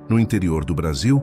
No interior do Brasil,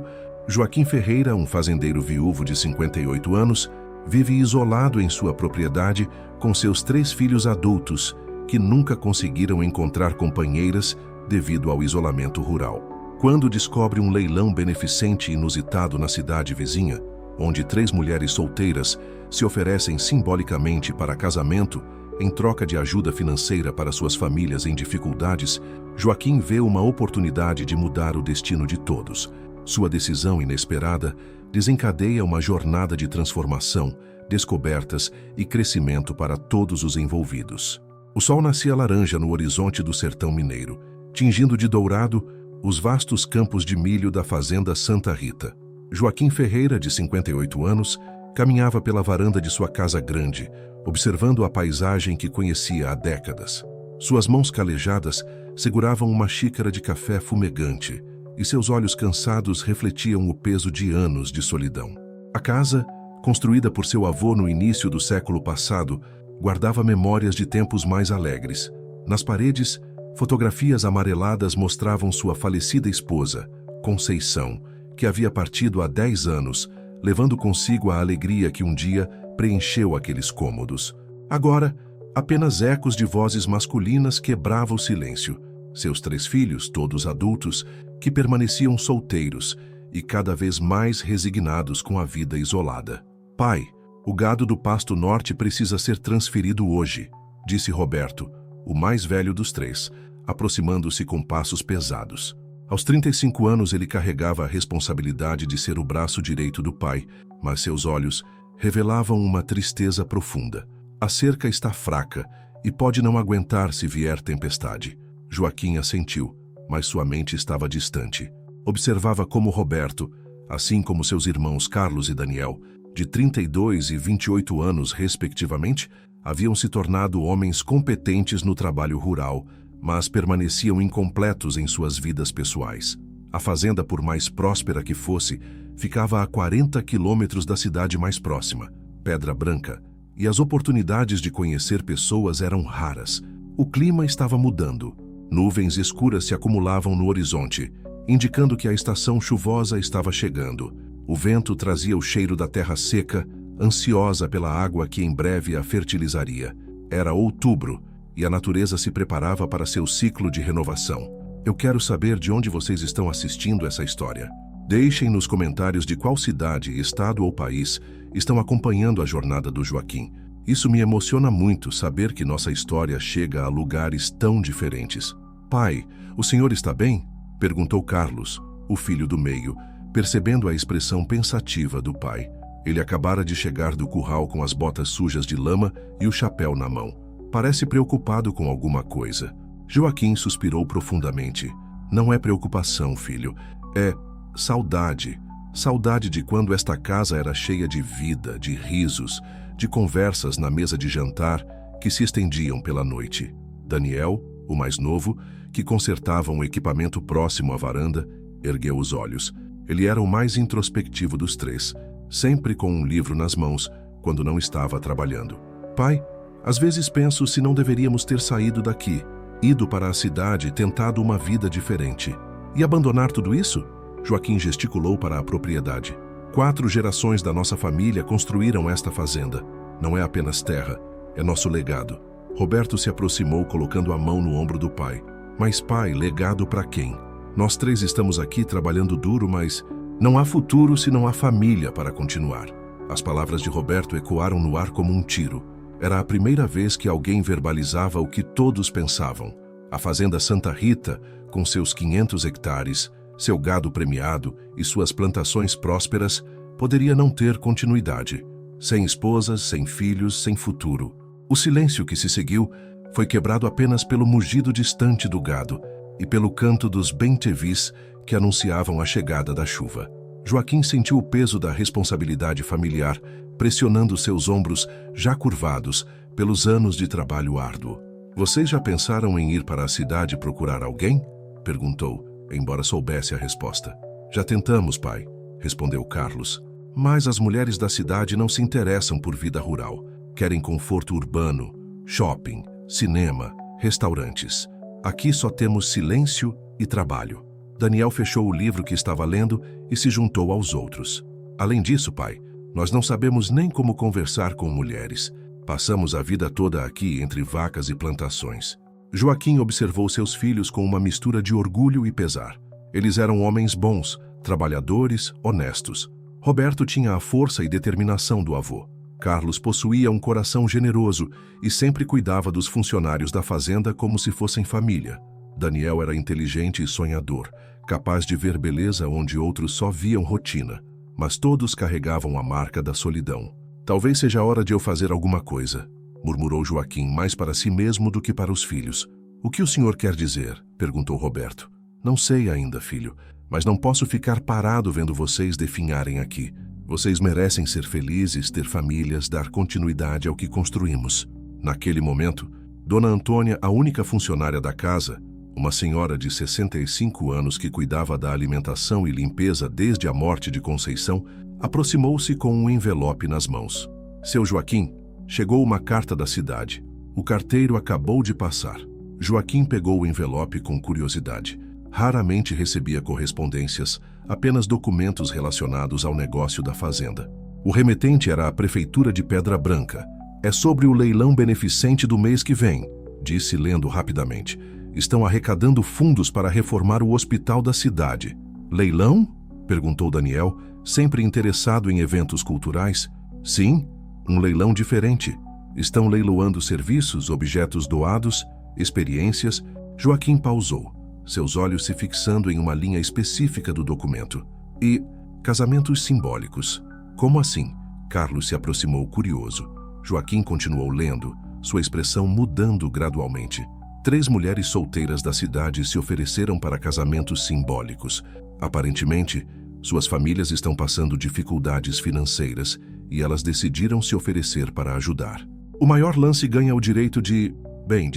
Joaquim Ferreira, um fazendeiro viúvo de 58 anos, vive isolado em sua propriedade com seus 3 filhos adultos, que nunca conseguiram encontrar companheiras devido ao isolamento rural. Quando descobre um leilão beneficente inusitado na cidade vizinha, onde 3 mulheres solteiras se oferecem simbolicamente para casamento em troca de ajuda financeira para suas famílias em dificuldades, Joaquim vê uma oportunidade de mudar o destino de todos. Sua decisão inesperada desencadeia uma jornada de transformação, descobertas e crescimento para todos os envolvidos. O sol nascia laranja no horizonte do sertão mineiro, tingindo de dourado os vastos campos de milho da fazenda Santa Rita. Joaquim Ferreira, de 58 anos, caminhava pela varanda de sua casa grande, observando a paisagem que conhecia há décadas. Suas mãos calejadas seguravam uma xícara de café fumegante e seus olhos cansados refletiam o peso de anos de solidão. A casa, construída por seu avô no início do século passado, guardava memórias de tempos mais alegres. Nas paredes, fotografias amareladas mostravam sua falecida esposa, Conceição, que havia partido há 10 anos, levando consigo a alegria que um dia preencheu aqueles cômodos. Agora, apenas ecos de vozes masculinas quebravam o silêncio. Seus 3 filhos, todos adultos, que permaneciam solteiros e cada vez mais resignados com a vida isolada. "Pai, o gado do Pasto Norte precisa ser transferido hoje", disse Roberto, o mais velho dos 3, aproximando-se com passos pesados. Aos 35 anos ele carregava a responsabilidade de ser o braço direito do pai, mas seus olhos revelavam uma tristeza profunda. "A cerca está fraca e pode não aguentar se vier tempestade." Joaquim assentiu, mas sua mente estava distante. Observava como Roberto, assim como seus irmãos Carlos e Daniel, de 32 e 28 anos respectivamente, haviam se tornado homens competentes no trabalho rural, mas permaneciam incompletos em suas vidas pessoais. A fazenda, por mais próspera que fosse, ficava a 40 quilômetros da cidade mais próxima, Pedra Branca, e as oportunidades de conhecer pessoas eram raras. O clima estava mudando. Nuvens escuras se acumulavam no horizonte, indicando que a estação chuvosa estava chegando. O vento trazia o cheiro da terra seca, ansiosa pela água que em breve a fertilizaria. Era outubro, e a natureza se preparava para seu ciclo de renovação. Eu quero saber de onde vocês estão assistindo essa história. Deixem nos comentários de qual cidade, estado ou país estão acompanhando a jornada do Joaquim. Isso me emociona muito saber que nossa história chega a lugares tão diferentes. "Pai, o senhor está bem?", perguntou Carlos, o filho do meio, percebendo a expressão pensativa do pai. Ele acabara de chegar do curral com as botas sujas de lama e o chapéu na mão. "Parece preocupado com alguma coisa." Joaquim suspirou profundamente. "Não é preocupação, filho. É saudade. Saudade de quando esta casa era cheia de vida, de risos, de conversas na mesa de jantar que se estendiam pela noite." Daniel, o mais novo, que consertava um equipamento próximo à varanda, ergueu os olhos. Ele era o mais introspectivo dos 3, sempre com um livro nas mãos, quando não estava trabalhando. "Pai, às vezes penso se não deveríamos ter saído daqui, ido para a cidade e tentado uma vida diferente. E abandonar tudo isso?" Joaquim gesticulou para a propriedade. 4 gerações da nossa família construíram esta fazenda. Não é apenas terra, é nosso legado. Roberto se aproximou colocando a mão no ombro do pai. "Mas pai, legado para quem? Nós 3 estamos aqui trabalhando duro, mas não há futuro se não há família para continuar." As palavras de Roberto ecoaram no ar como um tiro. Era a primeira vez que alguém verbalizava o que todos pensavam. A fazenda Santa Rita, com seus 500 hectares, seu gado premiado e suas plantações prósperas, poderia não ter continuidade. Sem esposas, sem filhos, sem futuro. O silêncio que se seguiu foi quebrado apenas pelo mugido distante do gado e pelo canto dos bem-te-vis que anunciavam a chegada da chuva. Joaquim sentiu o peso da responsabilidade familiar pressionando seus ombros já curvados pelos anos de trabalho árduo. "Vocês já pensaram em ir para a cidade procurar alguém?", perguntou, embora soubesse a resposta. "Já tentamos, pai", respondeu Carlos. "Mas as mulheres da cidade não se interessam por vida rural. Querem conforto urbano, shopping, cinema, restaurantes. Aqui só temos silêncio e trabalho." Daniel fechou o livro que estava lendo e se juntou aos outros. Além disso, pai, nós não sabemos nem como conversar com mulheres. Passamos a vida toda aqui entre vacas e plantações. Joaquim observou seus filhos com uma mistura de orgulho e pesar. Eles eram homens bons, trabalhadores, honestos. Roberto tinha a força e determinação do avô. Carlos possuía um coração generoso e sempre cuidava dos funcionários da fazenda como se fossem família. Daniel era inteligente e sonhador, capaz de ver beleza onde outros só viam rotina. Mas todos carregavam a marca da solidão. Talvez seja a hora de eu fazer alguma coisa, murmurou Joaquim mais para si mesmo do que para os filhos. O que o senhor quer dizer? Perguntou Roberto. Não sei ainda, filho, mas não posso ficar parado vendo vocês definharem aqui. Vocês merecem ser felizes, ter famílias, dar continuidade ao que construímos. Naquele momento, Dona Antônia, a única funcionária da casa, uma senhora de 65 anos que cuidava da alimentação e limpeza desde a morte de Conceição, aproximou-se com um envelope nas mãos. Seu Joaquim, chegou uma carta da cidade. O carteiro acabou de passar. Joaquim pegou o envelope com curiosidade. Raramente recebia correspondências, apenas documentos relacionados ao negócio da fazenda. O remetente era a Prefeitura de Pedra Branca. É sobre o leilão beneficente do mês que vem, disse lendo rapidamente. Estão arrecadando fundos para reformar o hospital da cidade. Leilão? Perguntou Daniel, sempre interessado em eventos culturais. Sim, um leilão diferente. Estão leiloando serviços, objetos doados, experiências. Joaquim pausou, seus olhos se fixando em uma linha específica do documento. E casamentos simbólicos. Como assim? Carlos se aproximou curioso. Joaquim continuou lendo, sua expressão mudando gradualmente. 3 mulheres solteiras da cidade se ofereceram para casamentos simbólicos. Aparentemente, suas famílias estão passando dificuldades financeiras e elas decidiram se oferecer para ajudar. O maior lance ganha o direito de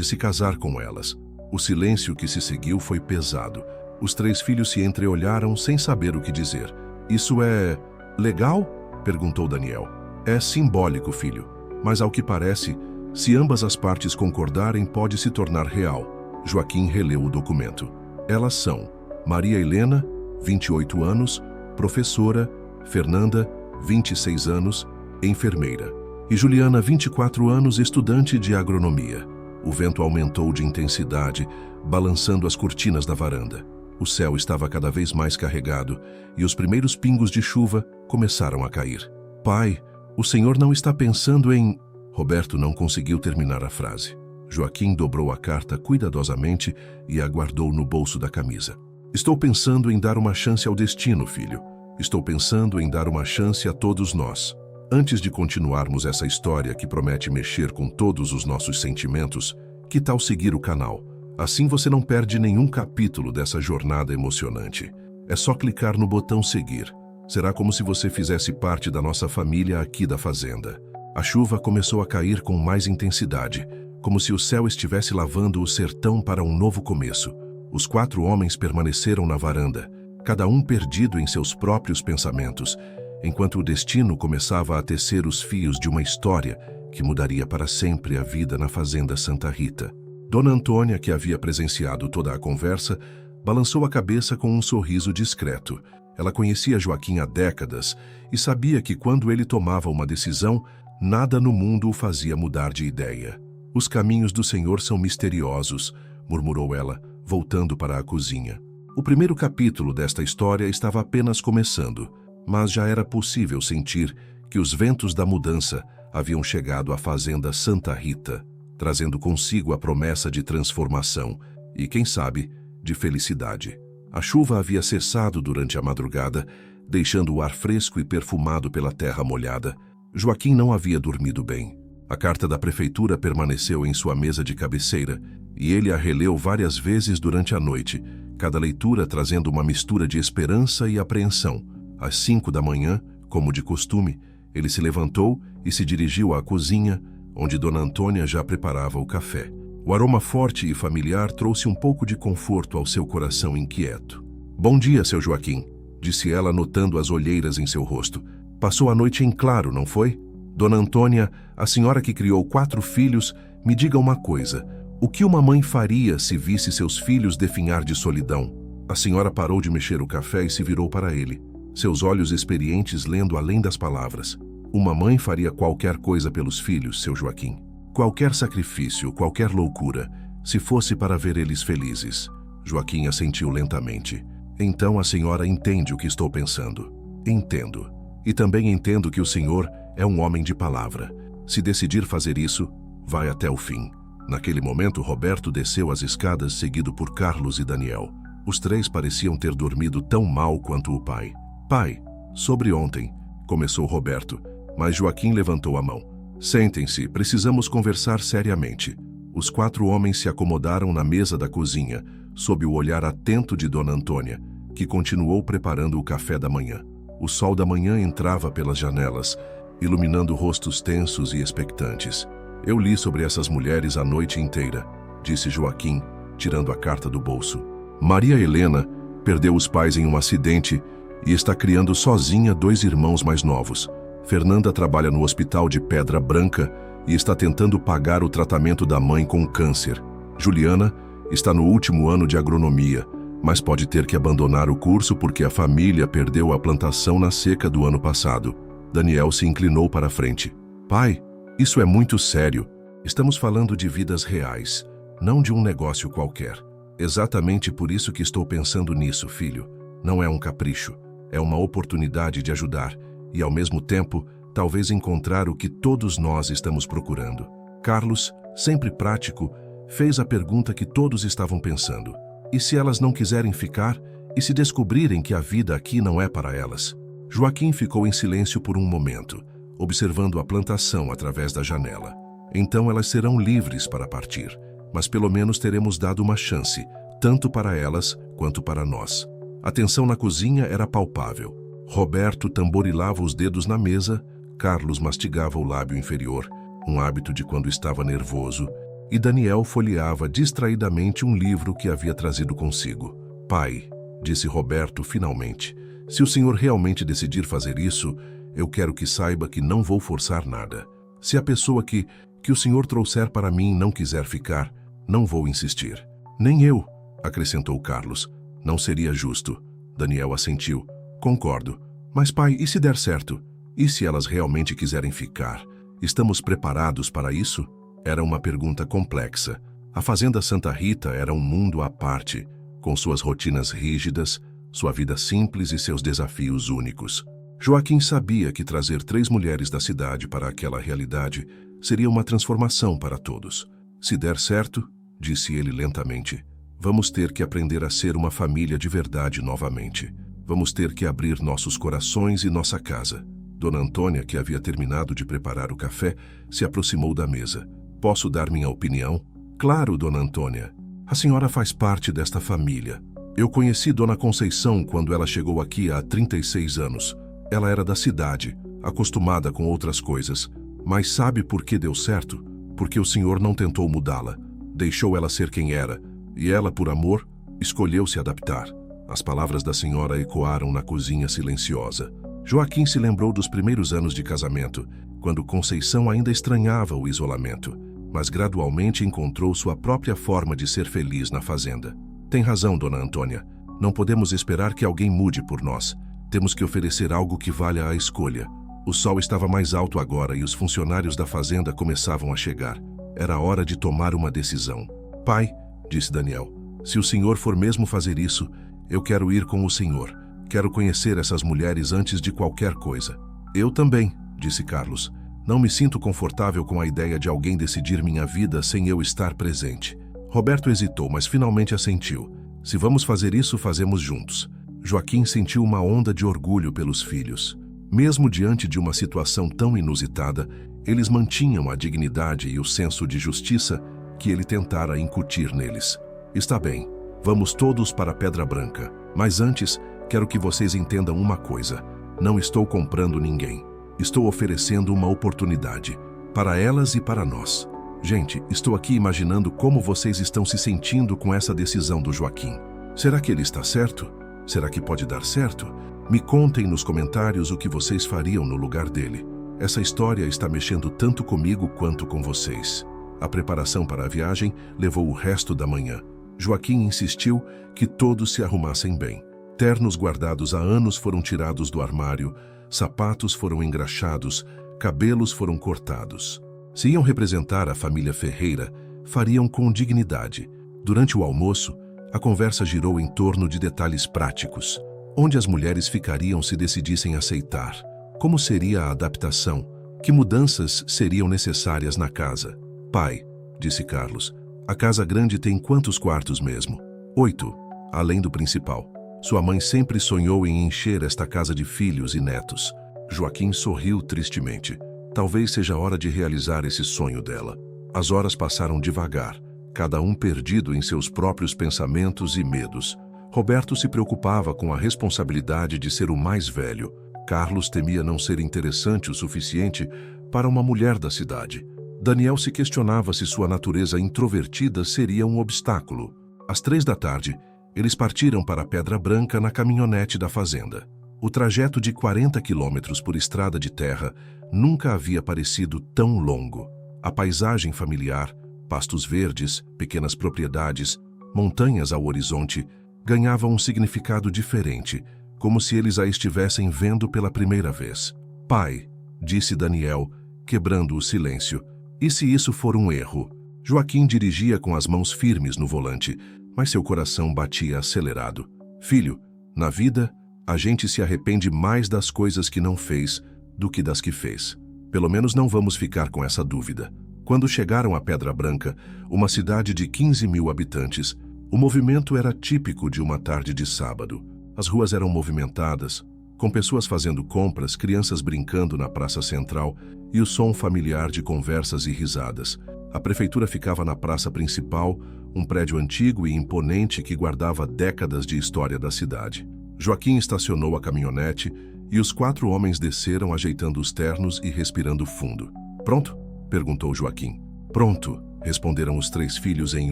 se casar com elas. O silêncio que se seguiu foi pesado. Os 3 filhos se entreolharam sem saber o que dizer. Isso é legal? Perguntou Daniel. É simbólico, filho. Mas ao que parece, se ambas as partes concordarem, pode se tornar real. Joaquim releu o documento. Elas são Maria Helena, 28 anos, professora, Fernanda, 26 anos, enfermeira, e Juliana, 24 anos, estudante de agronomia. O vento aumentou de intensidade, balançando as cortinas da varanda. O céu estava cada vez mais carregado e os primeiros pingos de chuva começaram a cair. Pai, o senhor não está pensando em... Roberto não conseguiu terminar a frase. Joaquim dobrou a carta cuidadosamente e a guardou no bolso da camisa. Estou pensando em dar uma chance ao destino, filho. Estou pensando em dar uma chance a todos nós. Antes de continuarmos essa história que promete mexer com todos os nossos sentimentos, que tal seguir o canal? Assim você não perde nenhum capítulo dessa jornada emocionante. É só clicar no botão seguir. Será como se você fizesse parte da nossa família aqui da fazenda. A chuva começou a cair com mais intensidade, como se o céu estivesse lavando o sertão para um novo começo. Os 4 homens permaneceram na varanda, cada um perdido em seus próprios pensamentos, enquanto o destino começava a tecer os fios de uma história que mudaria para sempre a vida na fazenda Santa Rita. Dona Antônia, que havia presenciado toda a conversa, balançou a cabeça com um sorriso discreto. Ela conhecia Joaquim há décadas e sabia que quando ele tomava uma decisão, nada no mundo o fazia mudar de ideia. Os caminhos do Senhor são misteriosos, murmurou ela, voltando para a cozinha. O primeiro capítulo desta história estava apenas começando, mas já era possível sentir que os ventos da mudança haviam chegado à fazenda Santa Rita, trazendo consigo a promessa de transformação e, quem sabe, de felicidade. A chuva havia cessado durante a madrugada, deixando o ar fresco e perfumado pela terra molhada. Joaquim não havia dormido bem. A carta da prefeitura permaneceu em sua mesa de cabeceira e ele a releu várias vezes durante a noite, cada leitura trazendo uma mistura de esperança e apreensão. Às 5 da manhã, como de costume, ele se levantou e se dirigiu à cozinha, onde Dona Antônia já preparava o café. O aroma forte e familiar trouxe um pouco de conforto ao seu coração inquieto. Bom dia, seu Joaquim, disse ela notando as olheiras em seu rosto. Passou a noite em claro, não foi? Dona Antônia, a senhora que criou 4 filhos, me diga uma coisa. O que uma mãe faria se visse seus filhos definhar de solidão? A senhora parou de mexer o café e se virou para ele, seus olhos experientes lendo além das palavras. Uma mãe faria qualquer coisa pelos filhos, seu Joaquim. Qualquer sacrifício, qualquer loucura, se fosse para ver eles felizes. Joaquim assentiu lentamente. Então a senhora entende o que estou pensando. Entendo. E também entendo que o senhor é um homem de palavra. Se decidir fazer isso, vai até o fim. Naquele momento, Roberto desceu as escadas seguido por Carlos e Daniel. Os três pareciam ter dormido tão mal quanto o pai. Pai, sobre ontem, começou Roberto, mas Joaquim levantou a mão. Sentem-se, precisamos conversar seriamente. Os 4 homens se acomodaram na mesa da cozinha, sob o olhar atento de Dona Antônia, que continuou preparando o café da manhã. O sol da manhã entrava pelas janelas, iluminando rostos tensos e expectantes. Eu li sobre essas mulheres a noite inteira, disse Joaquim, tirando a carta do bolso. Maria Helena perdeu os pais em um acidente e está criando sozinha 2 irmãos mais novos. Fernanda trabalha no hospital de Pedra Branca e está tentando pagar o tratamento da mãe com câncer. Juliana está no último ano de agronomia, mas pode ter que abandonar o curso porque a família perdeu a plantação na seca do ano passado. Daniel se inclinou para a frente. Pai, isso é muito sério. Estamos falando de vidas reais, não de um negócio qualquer. Exatamente por isso que estou pensando nisso, filho. Não é um capricho, é uma oportunidade de ajudar e, ao mesmo tempo, talvez encontrar o que todos nós estamos procurando. Carlos, sempre prático, fez a pergunta que todos estavam pensando. E se elas não quiserem ficar? E se descobrirem que a vida aqui não é para elas? Joaquim ficou em silêncio por um momento, observando a plantação através da janela. Então elas serão livres para partir, mas pelo menos teremos dado uma chance, tanto para elas quanto para nós. A tensão na cozinha era palpável. Roberto tamborilava os dedos na mesa, Carlos mastigava o lábio inferior, um hábito de quando estava nervoso, e Daniel folheava distraidamente um livro que havia trazido consigo. Pai, disse Roberto finalmente, se o senhor realmente decidir fazer isso, eu quero que saiba que não vou forçar nada. Se a pessoa que o senhor trouxer para mim não quiser ficar, não vou insistir. Nem eu, acrescentou Carlos. Não seria justo. Daniel assentiu. Concordo. Mas pai, e se der certo? E se elas realmente quiserem ficar? Estamos preparados para isso? Era uma pergunta complexa. A Fazenda Santa Rita era um mundo à parte, com suas rotinas rígidas, sua vida simples e seus desafios únicos. Joaquim sabia que trazer 3 mulheres da cidade para aquela realidade seria uma transformação para todos. Se der certo, disse ele lentamente, vamos ter que aprender a ser uma família de verdade novamente. Vamos ter que abrir nossos corações e nossa casa. Dona Antônia, que havia terminado de preparar o café, se aproximou da mesa. Posso dar minha opinião? Claro, Dona Antônia. A senhora faz parte desta família. Eu conheci Dona Conceição quando ela chegou aqui há 36 anos. Ela era da cidade, acostumada com outras coisas. Mas sabe por que deu certo? Porque o senhor não tentou mudá-la. Deixou ela ser quem era. E ela, por amor, escolheu se adaptar. As palavras da senhora ecoaram na cozinha silenciosa. Joaquim se lembrou dos primeiros anos de casamento, quando Conceição ainda estranhava o isolamento, mas gradualmente encontrou sua própria forma de ser feliz na fazenda. Tem razão, Dona Antônia. Não podemos esperar que alguém mude por nós. Temos que oferecer algo que valha a escolha. O sol estava mais alto agora e os funcionários da fazenda começavam a chegar. Era hora de tomar uma decisão. Pai, disse Daniel, se o senhor for mesmo fazer isso, eu quero ir com o senhor. Quero conhecer essas mulheres antes de qualquer coisa. Eu também, disse Carlos. Não me sinto confortável com a ideia de alguém decidir minha vida sem eu estar presente. Roberto hesitou, mas finalmente assentiu. Se vamos fazer isso, fazemos juntos. Joaquim sentiu uma onda de orgulho pelos filhos. Mesmo diante de uma situação tão inusitada, eles mantinham a dignidade e o senso de justiça que ele tentara incutir neles. Está bem, vamos todos para Pedra Branca, mas antes, quero que vocês entendam uma coisa. Não estou comprando ninguém. Estou oferecendo uma oportunidade, para elas e para nós. Gente, estou aqui imaginando como vocês estão se sentindo com essa decisão do Joaquim. Será que ele está certo? Será que pode dar certo? Me contem nos comentários o que vocês fariam no lugar dele. Essa história está mexendo tanto comigo quanto com vocês. A preparação para a viagem levou o resto da manhã. Joaquim insistiu que todos se arrumassem bem. Ternos guardados há anos foram tirados do armário, sapatos foram engraxados, cabelos foram cortados. Se iam representar a família Ferreira, fariam com dignidade. Durante o almoço, a conversa girou em torno de detalhes práticos. Onde as mulheres ficariam se decidissem aceitar? Como seria a adaptação? Que mudanças seriam necessárias na casa? Pai, disse Carlos, a casa grande tem quantos quartos mesmo? 8, além do principal. Sua mãe sempre sonhou em encher esta casa de filhos e netos. Joaquim sorriu tristemente. Talvez seja a hora de realizar esse sonho dela. As horas passaram devagar, cada um perdido em seus próprios pensamentos e medos. Roberto se preocupava com a responsabilidade de ser o mais velho. Carlos temia não ser interessante o suficiente para uma mulher da cidade. Daniel se questionava se sua natureza introvertida seria um obstáculo. Às 3 da tarde, eles partiram para a Pedra Branca na caminhonete da fazenda. O trajeto de 40 quilômetros por estrada de terra nunca havia parecido tão longo. A paisagem familiar, pastos verdes, pequenas propriedades, montanhas ao horizonte, ganhavam um significado diferente, como se eles a estivessem vendo pela primeira vez. Pai, disse Daniel, quebrando o silêncio, e se isso for um erro? Joaquim dirigia com as mãos firmes no volante, mas seu coração batia acelerado. Filho, na vida, a gente se arrepende mais das coisas que não fez do que das que fez. Pelo menos não vamos ficar com essa dúvida. Quando chegaram a Pedra Branca, uma cidade de 15 mil habitantes, o movimento era típico de uma tarde de sábado. As ruas eram movimentadas, com pessoas fazendo compras, crianças brincando na praça central e o som familiar de conversas e risadas. A prefeitura ficava na praça principal, um prédio antigo e imponente que guardava décadas de história da cidade. Joaquim estacionou a caminhonete e os 4 homens desceram ajeitando os ternos e respirando fundo. Pronto? Perguntou Joaquim. Pronto, responderam os 3 filhos em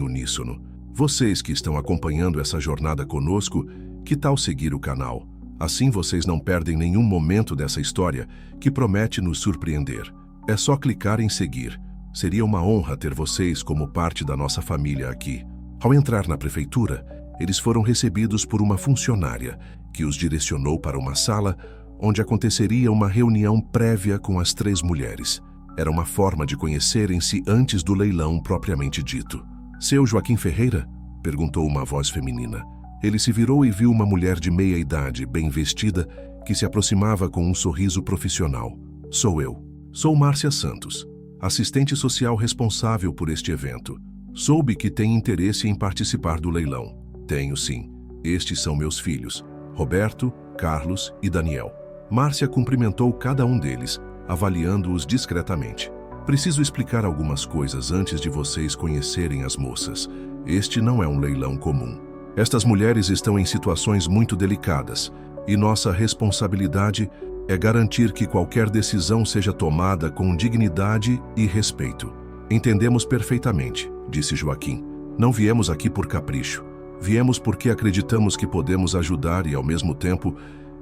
uníssono. Vocês que estão acompanhando essa jornada conosco, que tal seguir o canal? Assim vocês não perdem nenhum momento dessa história que promete nos surpreender. É só clicar em seguir. Seria uma honra ter vocês como parte da nossa família aqui. Ao entrar na prefeitura, eles foram recebidos por uma funcionária que os direcionou para uma sala onde aconteceria uma reunião prévia com as 3 mulheres. Era uma forma de conhecerem-se antes do leilão propriamente dito. Seu Joaquim Ferreira? Perguntou uma voz feminina. Ele se virou e viu uma mulher de meia idade, bem vestida, que se aproximava com um sorriso profissional. Sou eu. Sou Márcia Santos, assistente social responsável por este evento. Soube que tem interesse em participar do leilão. Tenho sim. Estes são meus filhos, Roberto, Carlos e Daniel. Márcia cumprimentou cada um deles, avaliando-os discretamente. Preciso explicar algumas coisas antes de vocês conhecerem as moças. Este não é um leilão comum. Estas mulheres estão em situações muito delicadas e nossa responsabilidade é garantir que qualquer decisão seja tomada com dignidade e respeito. Entendemos perfeitamente, disse Joaquim. Não viemos aqui por capricho. Viemos porque acreditamos que podemos ajudar e, ao mesmo tempo,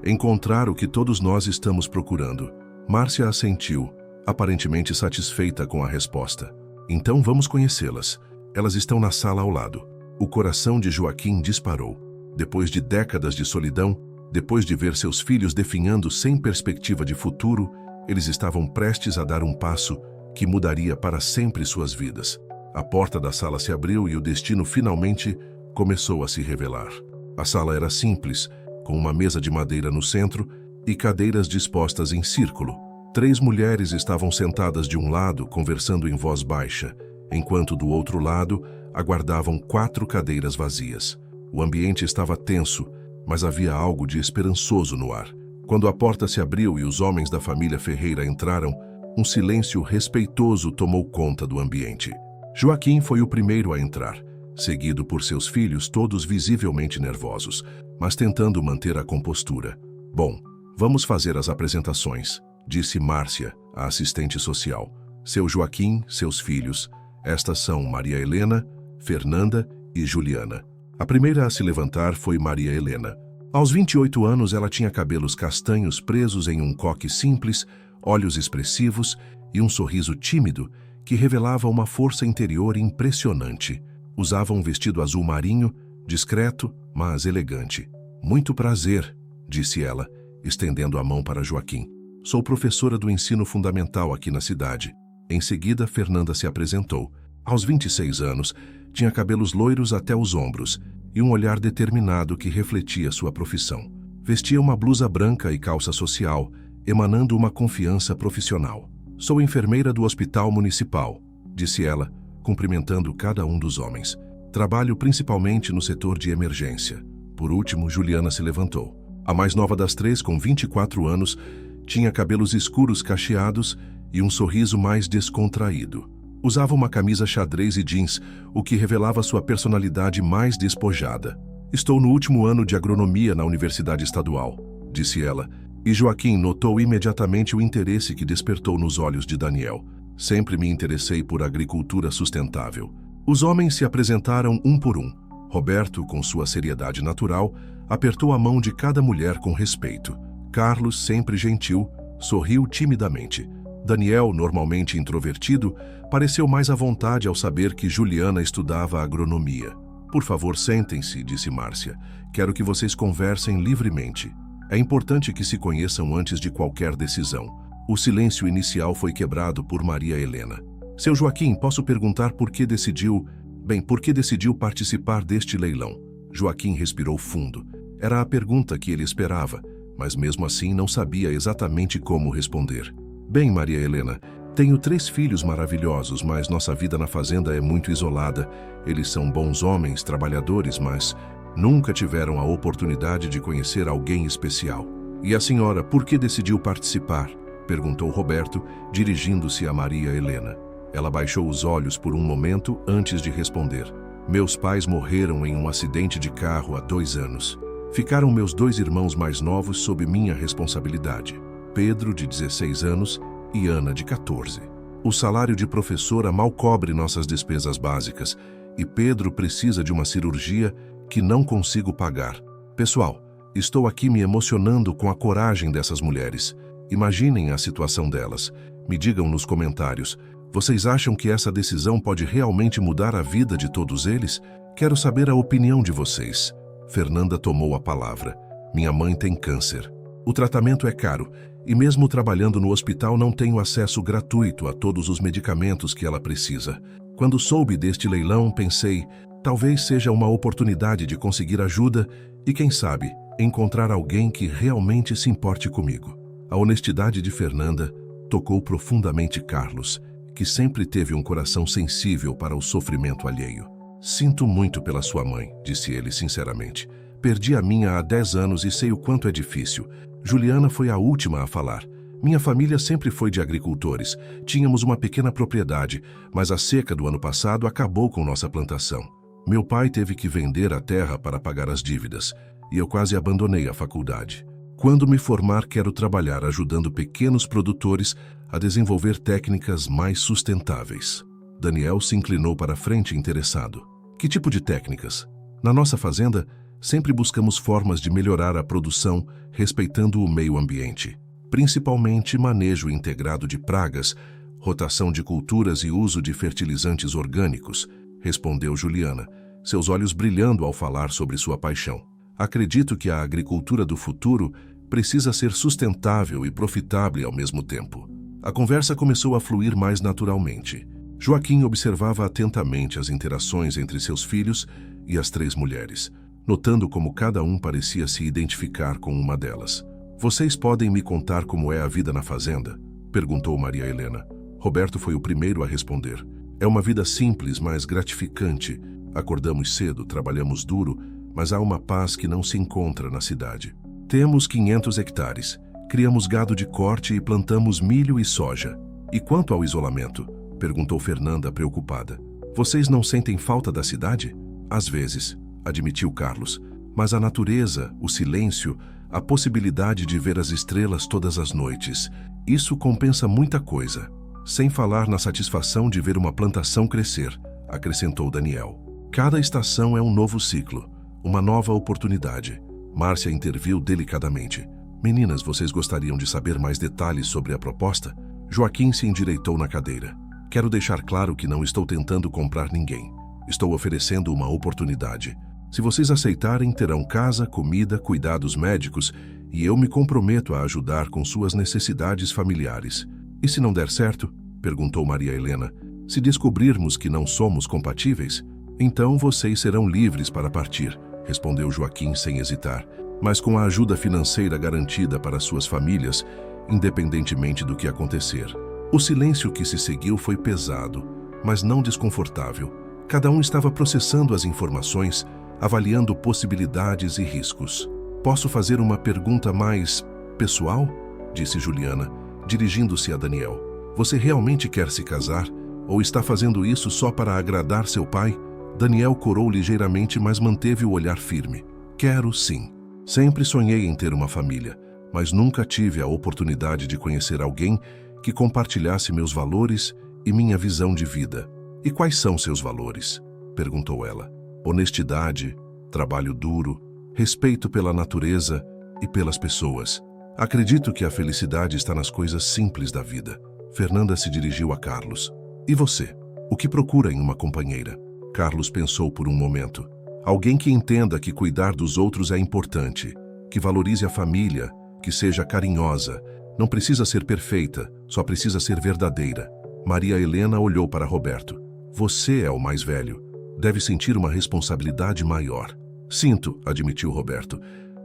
encontrar o que todos nós estamos procurando. Márcia assentiu, aparentemente satisfeita com a resposta. Então vamos conhecê-las. Elas estão na sala ao lado. O coração de Joaquim disparou. Depois de décadas de solidão, depois de ver seus filhos definhando sem perspectiva de futuro, eles estavam prestes a dar um passo que mudaria para sempre suas vidas. A porta da sala se abriu e o destino finalmente começou a se revelar. A sala era simples, com uma mesa de madeira no centro e cadeiras dispostas em círculo. 3 mulheres estavam sentadas de um lado, conversando em voz baixa, enquanto do outro lado aguardavam 4 cadeiras vazias. O ambiente estava tenso, mas havia algo de esperançoso no ar. Quando a porta se abriu e os homens da família Ferreira entraram, um silêncio respeitoso tomou conta do ambiente. Joaquim foi o primeiro a entrar, seguido por seus filhos, todos visivelmente nervosos, mas tentando manter a compostura. Bom, vamos fazer as apresentações, disse Márcia, a assistente social. Seu Joaquim, seus filhos. Estas são Maria Helena, Fernanda e Juliana. A primeira a se levantar foi Maria Helena. Aos 28 anos, ela tinha cabelos castanhos presos em um coque simples, olhos expressivos e um sorriso tímido que revelava uma força interior impressionante. Usava um vestido azul marinho, discreto, mas elegante. Muito prazer, disse ela, estendendo a mão para Joaquim. Sou professora do ensino fundamental aqui na cidade. Em seguida, Fernanda se apresentou. Aos 26 anos, tinha cabelos loiros até os ombros e um olhar determinado que refletia sua profissão. Vestia uma blusa branca e calça social, emanando uma confiança profissional. Sou enfermeira do Hospital Municipal, disse ela, cumprimentando cada um dos homens. Trabalho principalmente no setor de emergência. Por último, Juliana se levantou. A mais nova das três, com 24 anos, tinha cabelos escuros cacheados e um sorriso mais descontraído. Usava uma camisa xadrez e jeans, o que revelava sua personalidade mais despojada. Estou no último ano de agronomia na Universidade Estadual, disse ela, e Joaquim notou imediatamente o interesse que despertou nos olhos de Daniel. Sempre me interessei por agricultura sustentável. Os homens se apresentaram um por um. Roberto, com sua seriedade natural, apertou a mão de cada mulher com respeito. Carlos, sempre gentil, sorriu timidamente. Daniel, normalmente introvertido, pareceu mais à vontade ao saber que Juliana estudava agronomia. Por favor, sentem-se, disse Márcia. Quero que vocês conversem livremente. É importante que se conheçam antes de qualquer decisão. O silêncio inicial foi quebrado por Maria Helena. Seu Joaquim, posso perguntar por que decidiu participar deste leilão? Joaquim respirou fundo. Era a pergunta que ele esperava, mas mesmo assim não sabia exatamente como responder. Bem, Maria Helena, tenho 3 filhos maravilhosos, mas nossa vida na fazenda é muito isolada. Eles são bons homens, trabalhadores, mas nunca tiveram a oportunidade de conhecer alguém especial. E a senhora, por que decidiu participar? Perguntou Roberto, dirigindo-se a Maria Helena. Ela baixou os olhos por um momento antes de responder. Meus pais morreram em um acidente de carro há 2 anos. Ficaram meus 2 irmãos mais novos sob minha responsabilidade. Pedro, de 16 anos, e Ana, de 14. O salário de professora mal cobre nossas despesas básicas, e Pedro precisa de uma cirurgia que não consigo pagar. Pessoal, estou aqui me emocionando com a coragem dessas mulheres. Imaginem a situação delas. Me digam nos comentários, vocês acham que essa decisão pode realmente mudar a vida de todos eles? Quero saber a opinião de vocês. Fernanda tomou a palavra. Minha mãe tem câncer. O tratamento é caro, e mesmo trabalhando no hospital não tenho acesso gratuito a todos os medicamentos que ela precisa. Quando soube deste leilão, pensei, talvez seja uma oportunidade de conseguir ajuda e, quem sabe, encontrar alguém que realmente se importe comigo. A honestidade de Fernanda tocou profundamente Carlos, que sempre teve um coração sensível para o sofrimento alheio. Sinto muito pela sua mãe, disse ele sinceramente. Perdi a minha há 10 anos e sei o quanto é difícil. Juliana foi a última a falar. Minha família sempre foi de agricultores. Tínhamos uma pequena propriedade, mas a seca do ano passado acabou com nossa plantação. Meu pai teve que vender a terra para pagar as dívidas, e eu quase abandonei a faculdade. Quando me formar, quero trabalhar ajudando pequenos produtores a desenvolver técnicas mais sustentáveis. Daniel se inclinou para a frente interessado. Que tipo de técnicas? Na nossa fazenda, sempre buscamos formas de melhorar a produção respeitando o meio ambiente, principalmente manejo integrado de pragas, rotação de culturas e uso de fertilizantes orgânicos, respondeu Juliana, seus olhos brilhando ao falar sobre sua paixão. Acredito que a agricultura do futuro precisa ser sustentável e profitável ao mesmo tempo. A conversa começou a fluir mais naturalmente. Joaquim observava atentamente as interações entre seus filhos e as 3 mulheres, notando como cada um parecia se identificar com uma delas. Vocês podem me contar como é a vida na fazenda? Perguntou Maria Helena. Roberto foi o primeiro a responder. É uma vida simples, mas gratificante. Acordamos cedo, trabalhamos duro, mas há uma paz que não se encontra na cidade. Temos 500 hectares. Criamos gado de corte e plantamos milho e soja. E quanto ao isolamento? Perguntou Fernanda, preocupada. Vocês não sentem falta da cidade? Às vezes, admitiu Carlos. Mas a natureza, o silêncio, a possibilidade de ver as estrelas todas as noites, isso compensa muita coisa. Sem falar na satisfação de ver uma plantação crescer, acrescentou Daniel. Cada estação é um novo ciclo, uma nova oportunidade. Márcia interviu delicadamente. Meninas, vocês gostariam de saber mais detalhes sobre a proposta? Joaquim se endireitou na cadeira. Quero deixar claro que não estou tentando comprar ninguém. Estou oferecendo uma oportunidade. Se vocês aceitarem, terão casa, comida, cuidados médicos e eu me comprometo a ajudar com suas necessidades familiares. E se não der certo? Perguntou Maria Helena. Se descobrirmos que não somos compatíveis, então vocês serão livres para partir, respondeu Joaquim sem hesitar, mas com a ajuda financeira garantida para suas famílias, independentemente do que acontecer. O silêncio que se seguiu foi pesado, mas não desconfortável. Cada um estava processando as informações, avaliando possibilidades e riscos. Posso fazer uma pergunta mais pessoal? Disse Juliana, dirigindo-se a Daniel. Você realmente quer se casar? Ou está fazendo isso só para agradar seu pai? Daniel corou ligeiramente, mas manteve o olhar firme. Quero sim. Sempre sonhei em ter uma família, mas nunca tive a oportunidade de conhecer alguém que compartilhasse meus valores e minha visão de vida. E quais são seus valores? Perguntou ela. Honestidade, trabalho duro, respeito pela natureza e pelas pessoas. Acredito que a felicidade está nas coisas simples da vida. Fernanda se dirigiu a Carlos. E você? O que procura em uma companheira? Carlos pensou por um momento. Alguém que entenda que cuidar dos outros é importante, que valorize a família, que seja carinhosa. Não precisa ser perfeita, só precisa ser verdadeira. Maria Helena olhou para Roberto. Você é o mais velho. Deve sentir uma responsabilidade maior. Sinto, admitiu Roberto,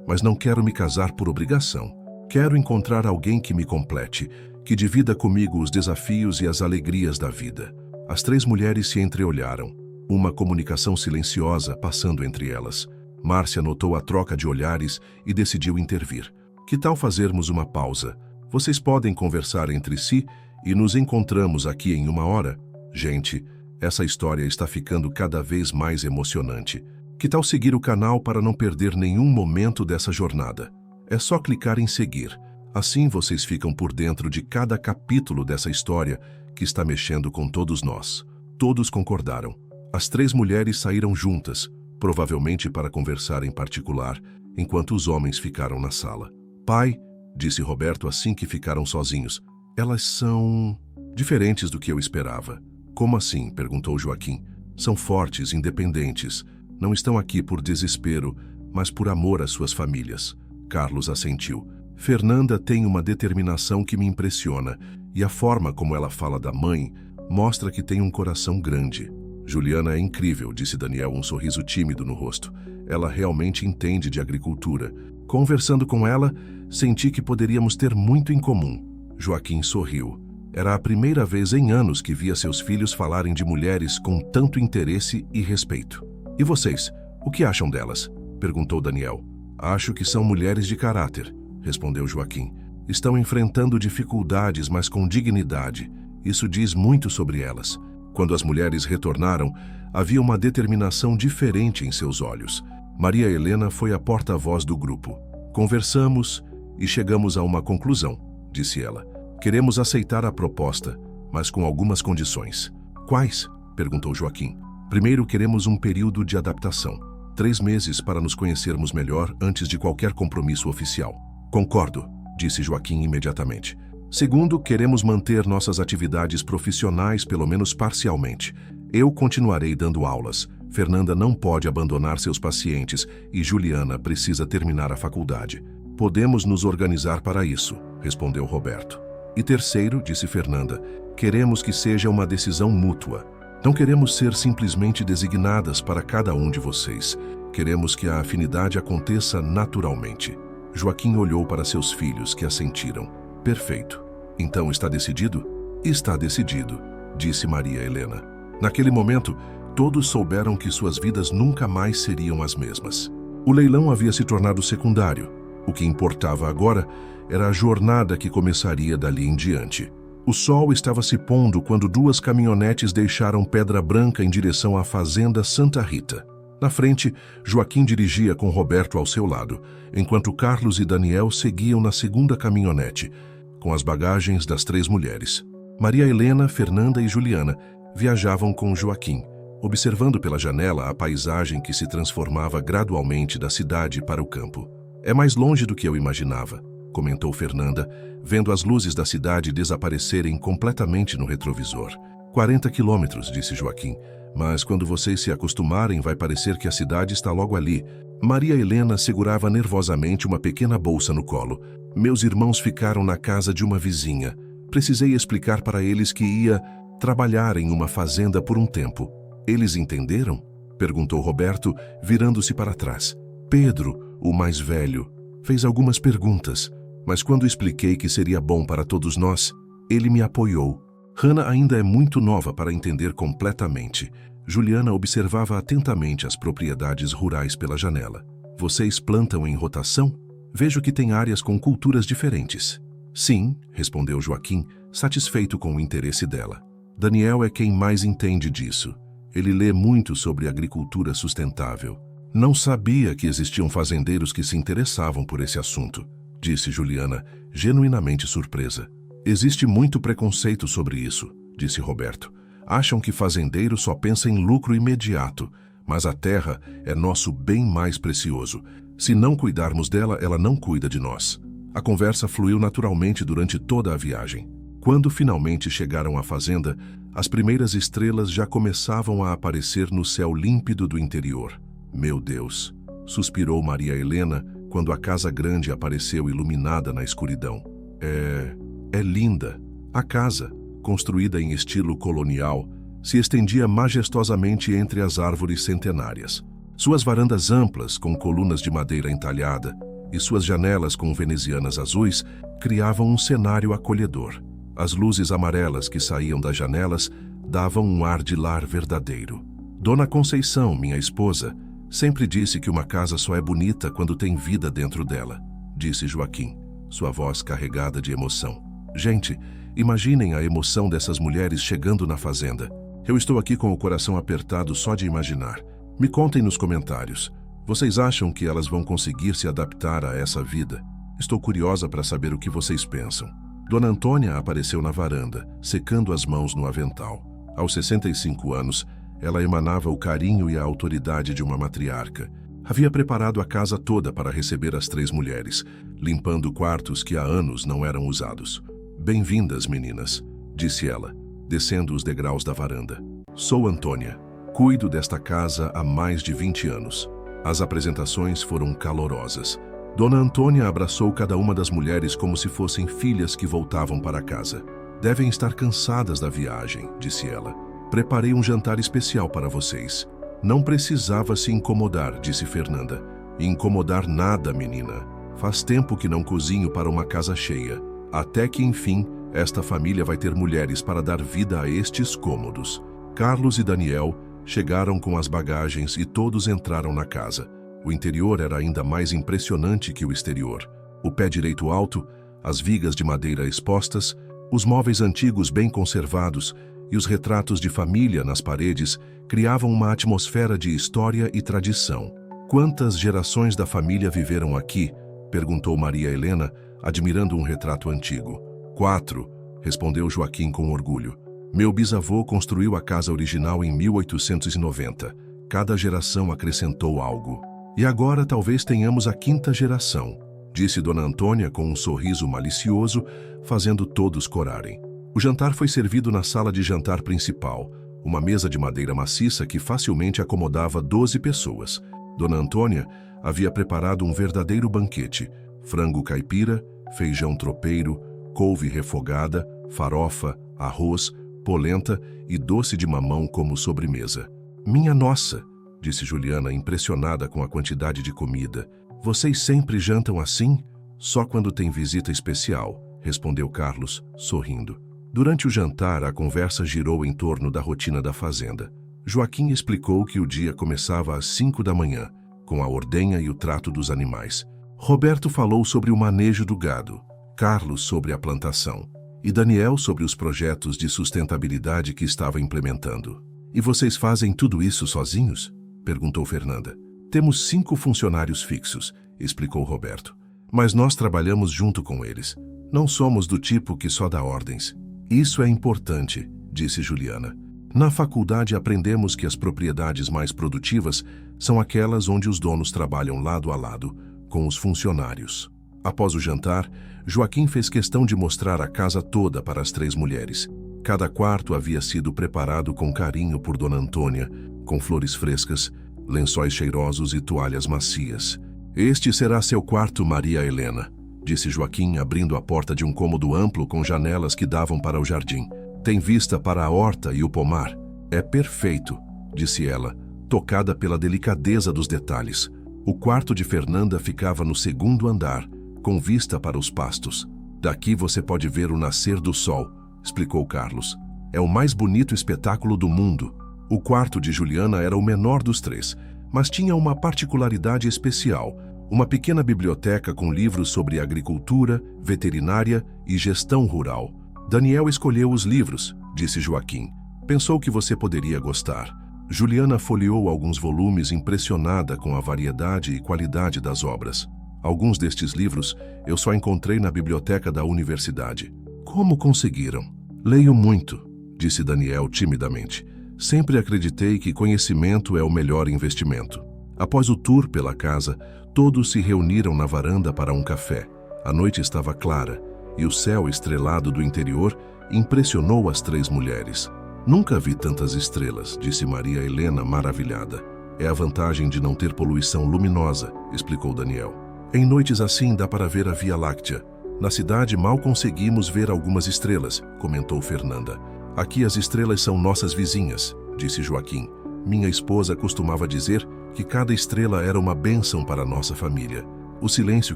mas não quero me casar por obrigação. Quero encontrar alguém que me complete, que divida comigo os desafios e as alegrias da vida. As três mulheres se entreolharam, uma comunicação silenciosa passando entre elas. Márcia notou a troca de olhares e decidiu intervir. Que tal fazermos uma pausa? Vocês podem conversar entre si e nos encontramos aqui em 1 hora? Gente, essa história está ficando cada vez mais emocionante. Que tal seguir o canal para não perder nenhum momento dessa jornada? É só clicar em seguir. Assim vocês ficam por dentro de cada capítulo dessa história que está mexendo com todos nós. Todos concordaram. As três mulheres saíram juntas, provavelmente para conversar em particular, enquanto os homens ficaram na sala. Pai, disse Roberto assim que ficaram sozinhos, elas são diferentes do que eu esperava. Como assim? Perguntou Joaquim. São fortes, independentes. Não estão aqui por desespero, mas por amor às suas famílias. Carlos assentiu. Fernanda tem uma determinação que me impressiona, e a forma como ela fala da mãe mostra que tem um coração grande. Juliana é incrível, disse Daniel, um sorriso tímido no rosto. Ela realmente entende de agricultura. Conversando com ela, senti que poderíamos ter muito em comum. Joaquim sorriu. Era a primeira vez em anos que via seus filhos falarem de mulheres com tanto interesse e respeito. E vocês, o que acham delas? Perguntou Daniel. Acho que são mulheres de caráter, respondeu Joaquim. Estão enfrentando dificuldades, mas com dignidade. Isso diz muito sobre elas. Quando as mulheres retornaram, havia uma determinação diferente em seus olhos. Maria Helena foi a porta-voz do grupo. Conversamos e chegamos a uma conclusão, disse ela. Queremos aceitar a proposta, mas com algumas condições. Quais? Perguntou Joaquim. Primeiro, queremos um período de adaptação. 3 meses para nos conhecermos melhor antes de qualquer compromisso oficial. Concordo, disse Joaquim imediatamente. Segundo, queremos manter nossas atividades profissionais pelo menos parcialmente. Eu continuarei dando aulas. Fernanda não pode abandonar seus pacientes e Juliana precisa terminar a faculdade. Podemos nos organizar para isso, respondeu Roberto. E terceiro, disse Fernanda, queremos que seja uma decisão mútua. Não queremos ser simplesmente designadas para cada um de vocês. Queremos que a afinidade aconteça naturalmente. Joaquim olhou para seus filhos, que assentiram. Perfeito. Então está decidido? Está decidido, disse Maria Helena. Naquele momento, todos souberam que suas vidas nunca mais seriam as mesmas. O leilão havia se tornado secundário. O que importava agora era a jornada que começaria dali em diante. O sol estava se pondo quando 2 caminhonetes deixaram Pedra Branca em direção à fazenda Santa Rita. Na frente, Joaquim dirigia com Roberto ao seu lado, enquanto Carlos e Daniel seguiam na segunda caminhonete, com as bagagens das 3 mulheres. Maria Helena, Fernanda e Juliana viajavam com Joaquim, observando pela janela a paisagem que se transformava gradualmente da cidade para o campo. É mais longe do que eu imaginava, comentou Fernanda, vendo as luzes da cidade desaparecerem completamente no retrovisor. 40 quilômetros, disse Joaquim, Mas quando vocês se acostumarem, vai parecer que a cidade está logo ali. Maria Helena segurava nervosamente uma pequena bolsa no colo. Meus irmãos ficaram na casa de uma vizinha. Precisei explicar para eles que ia trabalhar em uma fazenda por um tempo. Eles entenderam? Perguntou Roberto, virando-se para trás. Pedro, o mais velho, fez algumas perguntas, mas quando expliquei que seria bom para todos nós, ele me apoiou. Hannah ainda é muito nova para entender completamente. Juliana observava atentamente as propriedades rurais pela janela. Vocês plantam em rotação? Vejo que tem áreas com culturas diferentes. Sim, respondeu Joaquim, satisfeito com o interesse dela. Daniel é quem mais entende disso. Ele lê muito sobre agricultura sustentável. Não sabia que existiam fazendeiros que se interessavam por esse assunto, disse Juliana, genuinamente surpresa. Existe muito preconceito sobre isso, disse Roberto. Acham que fazendeiro só pensa em lucro imediato, mas a terra é nosso bem mais precioso. Se não cuidarmos dela, ela não cuida de nós. A conversa fluiu naturalmente durante toda a viagem. Quando finalmente chegaram à fazenda, as primeiras estrelas já começavam a aparecer no céu límpido do interior. Meu Deus, suspirou Maria Helena quando a casa grande apareceu iluminada na escuridão. É linda. A casa, construída em estilo colonial, se estendia majestosamente entre as árvores centenárias. Suas varandas amplas, com colunas de madeira entalhada, e suas janelas com venezianas azuis, criavam um cenário acolhedor. As luzes amarelas que saíam das janelas davam um ar de lar verdadeiro. Dona Conceição, minha esposa, sempre disse que uma casa só é bonita quando tem vida dentro dela, disse Joaquim, sua voz carregada de emoção. Gente, imaginem a emoção dessas mulheres chegando na fazenda. Eu estou aqui com o coração apertado só de imaginar. Me contem nos comentários. Vocês acham que elas vão conseguir se adaptar a essa vida? Estou curiosa para saber o que vocês pensam. Dona Antônia apareceu na varanda, secando as mãos no avental. Aos 65 anos, ela emanava o carinho e a autoridade de uma matriarca. Havia preparado a casa toda para receber as 3 mulheres, limpando quartos que há anos não eram usados. Bem-vindas, meninas, disse ela, descendo os degraus da varanda. Sou Antônia. Cuido desta casa há mais de 20 anos. As apresentações foram calorosas. Dona Antônia abraçou cada uma das mulheres como se fossem filhas que voltavam para casa. Devem estar cansadas da viagem, disse ela. Preparei um jantar especial para vocês. Não precisava se incomodar, disse Fernanda. Incomodar nada, menina. Faz tempo que não cozinho para uma casa cheia. Até que, enfim, esta família vai ter mulheres para dar vida a estes cômodos. Carlos e Daniel chegaram com as bagagens e todos entraram na casa. O interior era ainda mais impressionante que o exterior. O pé direito alto, as vigas de madeira expostas, os móveis antigos bem conservados e os retratos de família nas paredes criavam uma atmosfera de história e tradição. Quantas gerações da família viveram aqui? Perguntou Maria Helena, admirando um retrato antigo. 4, respondeu Joaquim com orgulho. Meu bisavô construiu a casa original em 1890. Cada geração acrescentou algo. E agora talvez tenhamos a 5ª geração, disse Dona Antônia com um sorriso malicioso, fazendo todos corarem. O jantar foi servido na sala de jantar principal, uma mesa de madeira maciça que facilmente acomodava 12 pessoas. Dona Antônia havia preparado um verdadeiro banquete: frango caipira, feijão tropeiro, couve refogada, farofa, arroz, polenta e doce de mamão como sobremesa. Minha nossa! Disse Juliana, impressionada com a quantidade de comida. Vocês sempre jantam assim? Só quando tem visita especial, respondeu Carlos, sorrindo. Durante o jantar, a conversa girou em torno da rotina da fazenda. Joaquim explicou que o dia começava às 5 da manhã, com a ordenha e o trato dos animais. Roberto falou sobre o manejo do gado, Carlos sobre a plantação e Daniel sobre os projetos de sustentabilidade que estava implementando. E vocês fazem tudo isso sozinhos? Perguntou Fernanda. Temos 5 funcionários fixos, explicou Roberto. Mas nós trabalhamos junto com eles. Não somos do tipo que só dá ordens. Isso é importante, disse Juliana. Na faculdade aprendemos que as propriedades mais produtivas são aquelas onde os donos trabalham lado a lado, com os funcionários. Após o jantar, Joaquim fez questão de mostrar a casa toda para as 3 mulheres. Cada quarto havia sido preparado com carinho por Dona Antônia, com flores frescas, lençóis cheirosos e toalhas macias. "Este será seu quarto, Maria Helena", disse Joaquim, abrindo a porta de um cômodo amplo com janelas que davam para o jardim. "Tem vista para a horta e o pomar. É perfeito", disse ela, tocada pela delicadeza dos detalhes. O quarto de Fernanda ficava no segundo andar, com vista para os pastos. "Daqui você pode ver o nascer do sol", explicou Carlos. "É o mais bonito espetáculo do mundo." O quarto de Juliana era o menor dos três, mas tinha uma particularidade especial: uma pequena biblioteca com livros sobre agricultura, veterinária e gestão rural. "Daniel escolheu os livros", disse Joaquim. "Pensou que você poderia gostar." Juliana folheou alguns volumes, impressionada com a variedade e qualidade das obras. "Alguns destes livros eu só encontrei na biblioteca da universidade." "Como conseguiram?" "Leio muito", disse Daniel timidamente. "Sempre acreditei que conhecimento é o melhor investimento." Após o tour pela casa, todos se reuniram na varanda para um café. A noite estava clara e o céu estrelado do interior impressionou as três mulheres. "Nunca vi tantas estrelas", disse Maria Helena, maravilhada. "É a vantagem de não ter poluição luminosa", explicou Daniel. "Em noites assim dá para ver a Via Láctea. Na cidade mal conseguimos ver algumas estrelas", comentou Fernanda. "Aqui as estrelas são nossas vizinhas", disse Joaquim. "Minha esposa costumava dizer que cada estrela era uma bênção para nossa família." O silêncio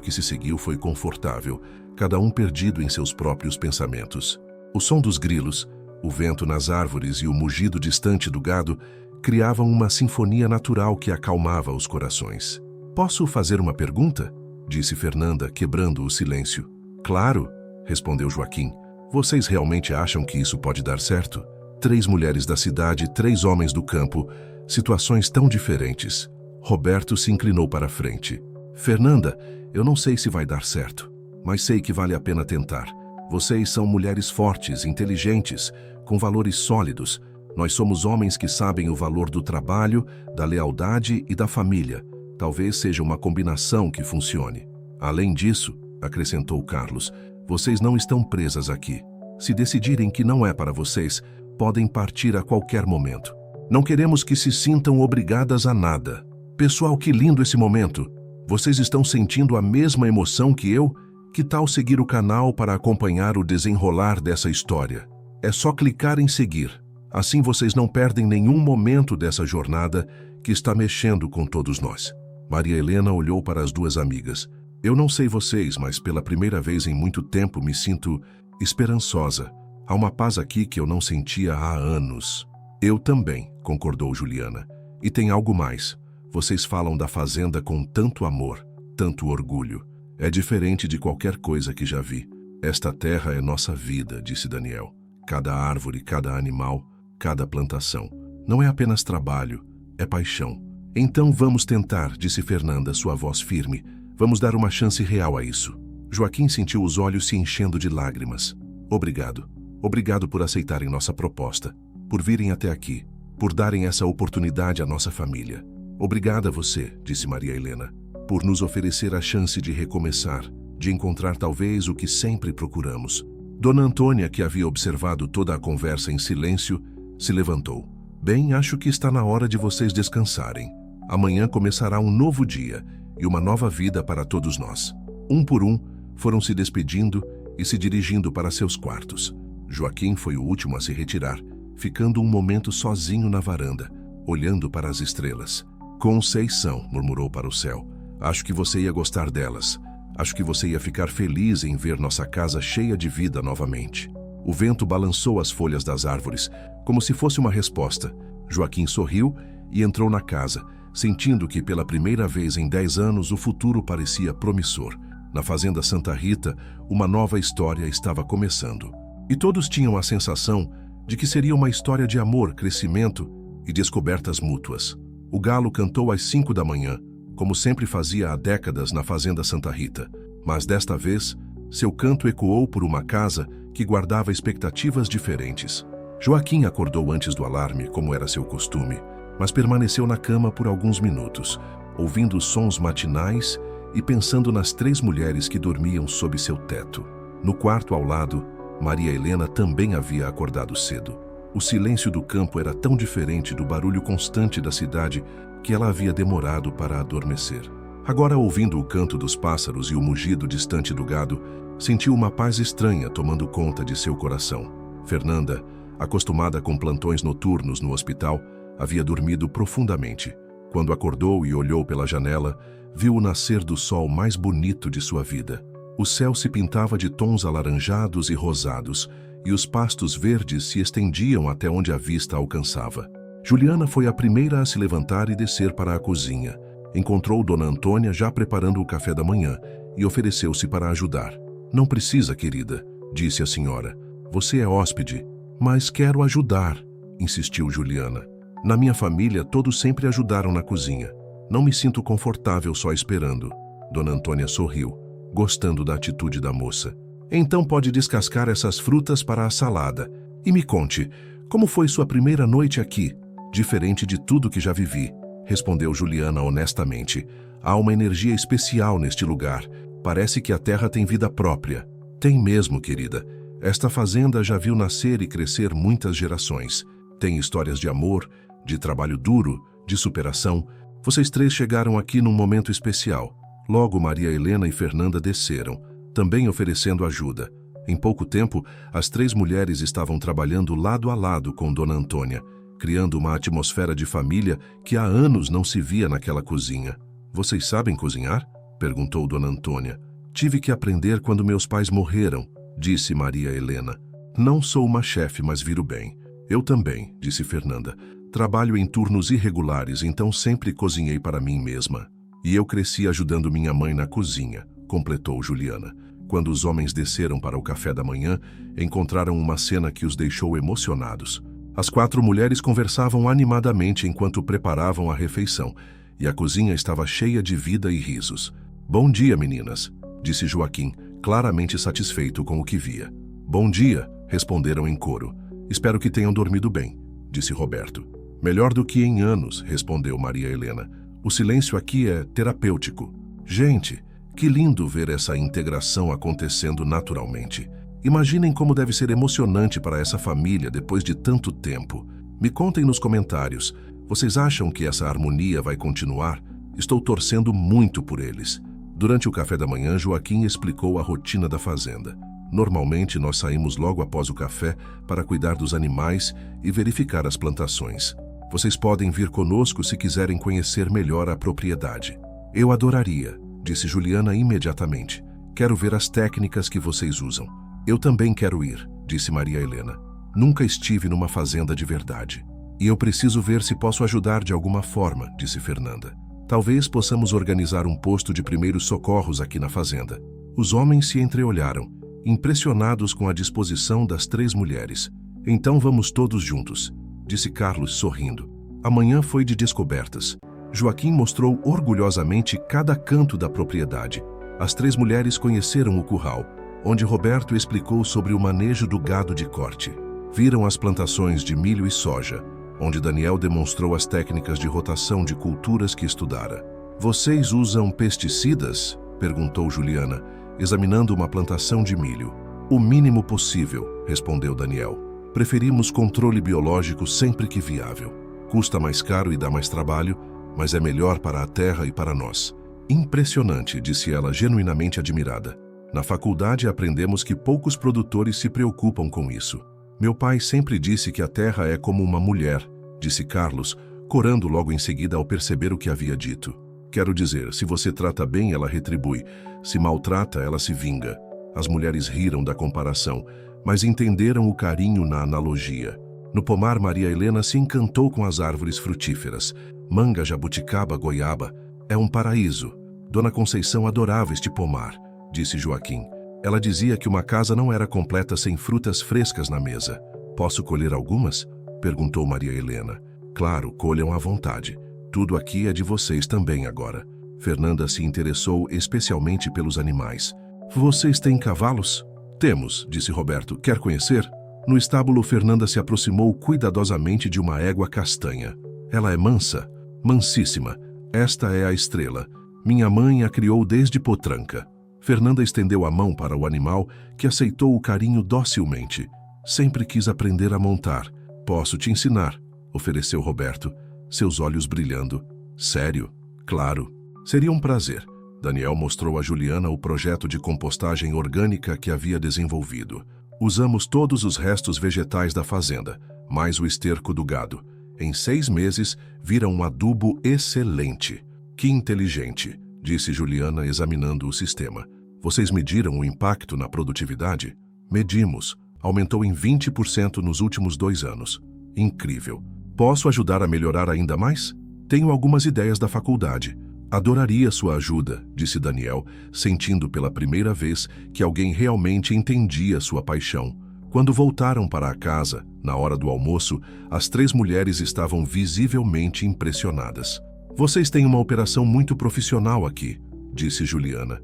que se seguiu foi confortável, cada um perdido em seus próprios pensamentos. O som dos grilos, o vento nas árvores e o mugido distante do gado criavam uma sinfonia natural que acalmava os corações. "Posso fazer uma pergunta?", disse Fernanda, quebrando o silêncio. "Claro", respondeu Joaquim. "Vocês realmente acham que isso pode dar certo? 3 mulheres da cidade, 3 homens do campo, situações tão diferentes." Roberto se inclinou para a frente. "Fernanda, eu não sei se vai dar certo, mas sei que vale a pena tentar. Vocês são mulheres fortes, inteligentes, com valores sólidos. Nós somos homens que sabem o valor do trabalho, da lealdade e da família. Talvez seja uma combinação que funcione. Além disso", acrescentou Carlos, "vocês não estão presas aqui. Se decidirem que não é para vocês, podem partir a qualquer momento. Não queremos que se sintam obrigadas a nada." "Pessoal, que lindo esse momento! Vocês estão sentindo a mesma emoção que eu? Que tal seguir o canal para acompanhar o desenrolar dessa história? É só clicar em seguir. Assim vocês não perdem nenhum momento dessa jornada que está mexendo com todos nós." Maria Helena olhou para as duas amigas. "Eu não sei vocês, mas pela primeira vez em muito tempo me sinto esperançosa. Há uma paz aqui que eu não sentia há anos." "Eu também", concordou Juliana. "E tem algo mais. Vocês falam da fazenda com tanto amor, tanto orgulho. É diferente de qualquer coisa que já vi. Esta terra é nossa vida", disse Daniel. "Cada árvore, cada animal, cada plantação. Não é apenas trabalho, é paixão." "Então vamos tentar", disse Fernanda, sua voz firme. "Vamos dar uma chance real a isso." Joaquim sentiu os olhos se enchendo de lágrimas. "Obrigado. Obrigado por aceitarem nossa proposta, por virem até aqui, por darem essa oportunidade à nossa família." "Obrigada a você", disse Maria Helena, "por nos oferecer a chance de recomeçar, de encontrar talvez o que sempre procuramos." Dona Antônia, que havia observado toda a conversa em silêncio, se levantou. "Bem, acho que está na hora de vocês descansarem. Amanhã começará um novo dia e uma nova vida para todos nós." Um por um, foram se despedindo e se dirigindo para seus quartos. Joaquim foi o último a se retirar, ficando um momento sozinho na varanda, olhando para as estrelas. "Conceição", murmurou para o céu. "Acho que você ia gostar delas. Acho que você ia ficar feliz em ver nossa casa cheia de vida novamente." O vento balançou as folhas das árvores, como se fosse uma resposta. Joaquim sorriu e entrou na casa, sentindo que pela primeira vez em 10 anos o futuro parecia promissor. Na fazenda Santa Rita, uma nova história estava começando. E todos tinham a sensação de que seria uma história de amor, crescimento e descobertas mútuas. O galo cantou às 5 da manhã, como sempre fazia há décadas na fazenda Santa Rita. Mas desta vez, seu canto ecoou por uma casa que guardava expectativas diferentes. Joaquim acordou antes do alarme, como era seu costume, mas permaneceu na cama por alguns minutos, ouvindo os sons matinais e pensando nas 3 mulheres que dormiam sob seu teto. No quarto ao lado, Maria Helena também havia acordado cedo. O silêncio do campo era tão diferente do barulho constante da cidade que ela havia demorado para adormecer. Agora, ouvindo o canto dos pássaros e o mugido distante do gado, sentiu uma paz estranha tomando conta de seu coração. Fernanda, acostumada com plantões noturnos no hospital, havia dormido profundamente. Quando acordou e olhou pela janela, viu o nascer do sol mais bonito de sua vida. O céu se pintava de tons alaranjados e rosados, e os pastos verdes se estendiam até onde a vista alcançava. Juliana foi a primeira a se levantar e descer para a cozinha. Encontrou Dona Antônia já preparando o café da manhã e ofereceu-se para ajudar. "Não precisa, querida", disse a senhora. "Você é hóspede." "Mas quero ajudar", insistiu Juliana. "Na minha família, todos sempre ajudaram na cozinha. Não me sinto confortável só esperando." Dona Antônia sorriu, gostando da atitude da moça. "Então pode descascar essas frutas para a salada. E me conte, como foi sua primeira noite aqui?" "Diferente de tudo que já vivi", respondeu Juliana honestamente. "Há uma energia especial neste lugar. Parece que a terra tem vida própria." "Tem mesmo, querida. Esta fazenda já viu nascer e crescer muitas gerações. Tem histórias de amor, de trabalho duro, de superação. Vocês três chegaram aqui num momento especial." Logo Maria Helena e Fernanda desceram, também oferecendo ajuda. Em pouco tempo, as três mulheres estavam trabalhando lado a lado com Dona Antônia, criando uma atmosfera de família que há anos não se via naquela cozinha. "Vocês sabem cozinhar?" perguntou Dona Antônia. "Tive que aprender quando meus pais morreram", disse Maria Helena. "Não sou uma chefe, mas viro bem." "Eu também", disse Fernanda. "Trabalho em turnos irregulares, então sempre cozinhei para mim mesma." "E eu cresci ajudando minha mãe na cozinha", completou Juliana. Quando os homens desceram para o café da manhã, encontraram uma cena que os deixou emocionados. As quatro mulheres conversavam animadamente enquanto preparavam a refeição, e a cozinha estava cheia de vida e risos. "Bom dia, meninas", disse Joaquim, claramente satisfeito com o que via. "Bom dia", responderam em coro. "Espero que tenham dormido bem", disse Roberto. "Melhor do que em anos", respondeu Maria Helena. "O silêncio aqui é terapêutico." "Gente, que lindo ver essa integração acontecendo naturalmente. Imaginem como deve ser emocionante para essa família depois de tanto tempo. Me contem nos comentários, vocês acham que essa harmonia vai continuar? Estou torcendo muito por eles." Durante o café da manhã, Joaquim explicou a rotina da fazenda. "Normalmente, nós saímos logo após o café para cuidar dos animais e verificar as plantações. Vocês podem vir conosco se quiserem conhecer melhor a propriedade." "Eu adoraria", disse Juliana imediatamente. "Quero ver as técnicas que vocês usam." "Eu também quero ir", disse Maria Helena. "Nunca estive numa fazenda de verdade. E eu preciso ver se posso ajudar de alguma forma", disse Fernanda. "Talvez possamos organizar um posto de primeiros socorros aqui na fazenda." Os homens se entreolharam, impressionados com a disposição das três mulheres. "Então vamos todos juntos", disse Carlos sorrindo. Amanhã foi de descobertas. Joaquim mostrou orgulhosamente cada canto da propriedade. As três mulheres conheceram o curral, onde Roberto explicou sobre o manejo do gado de corte. Viram as plantações de milho e soja, onde Daniel demonstrou as técnicas de rotação de culturas que estudara. "Vocês usam pesticidas?", perguntou Juliana, examinando uma plantação de milho. "O mínimo possível", respondeu Daniel. "Preferimos controle biológico sempre que viável. Custa mais caro e dá mais trabalho, mas é melhor para a terra e para nós." "Impressionante", disse ela, genuinamente admirada. "Na faculdade aprendemos que poucos produtores se preocupam com isso." "Meu pai sempre disse que a terra é como uma mulher", disse Carlos, corando logo em seguida ao perceber o que havia dito. "Quero dizer, se você trata bem, ela retribui. Se maltrata, ela se vinga." As mulheres riram da comparação, mas entenderam o carinho na analogia. No pomar, Maria Helena se encantou com as árvores frutíferas. Manga, jabuticaba, goiaba. "É um paraíso." Dona Conceição adorava este pomar, disse Joaquim. Ela dizia que uma casa não era completa sem frutas frescas na mesa. "Posso colher algumas?", perguntou Maria Helena. "Claro, colham à vontade. Tudo aqui é de vocês também agora." Fernanda se interessou especialmente pelos animais. "Vocês têm cavalos?" "Temos", disse Roberto. "Quer conhecer?" No estábulo, Fernanda se aproximou cuidadosamente de uma égua castanha. "Ela é mansa?" "Mansíssima. Esta é a Estrela. Minha mãe a criou desde potranca." Fernanda estendeu a mão para o animal, que aceitou o carinho docilmente. Sempre quis aprender a montar. Posso te ensinar, ofereceu Roberto, seus olhos brilhando. Sério? Claro. Seria um prazer. Daniel mostrou a Juliana o projeto de compostagem orgânica que havia desenvolvido. Usamos todos os restos vegetais da fazenda, mais o esterco do gado. Em 6 meses, vira um adubo excelente. Que inteligente, disse Juliana, examinando o sistema. Vocês mediram o impacto na produtividade? Medimos. Aumentou em 20% nos últimos 2 anos. Incrível. Posso ajudar a melhorar ainda mais? Tenho algumas ideias da faculdade. Adoraria sua ajuda, disse Daniel, sentindo pela primeira vez que alguém realmente entendia sua paixão. Quando voltaram para a casa, na hora do almoço, as 3 mulheres estavam visivelmente impressionadas. Vocês têm uma operação muito profissional aqui, disse Juliana.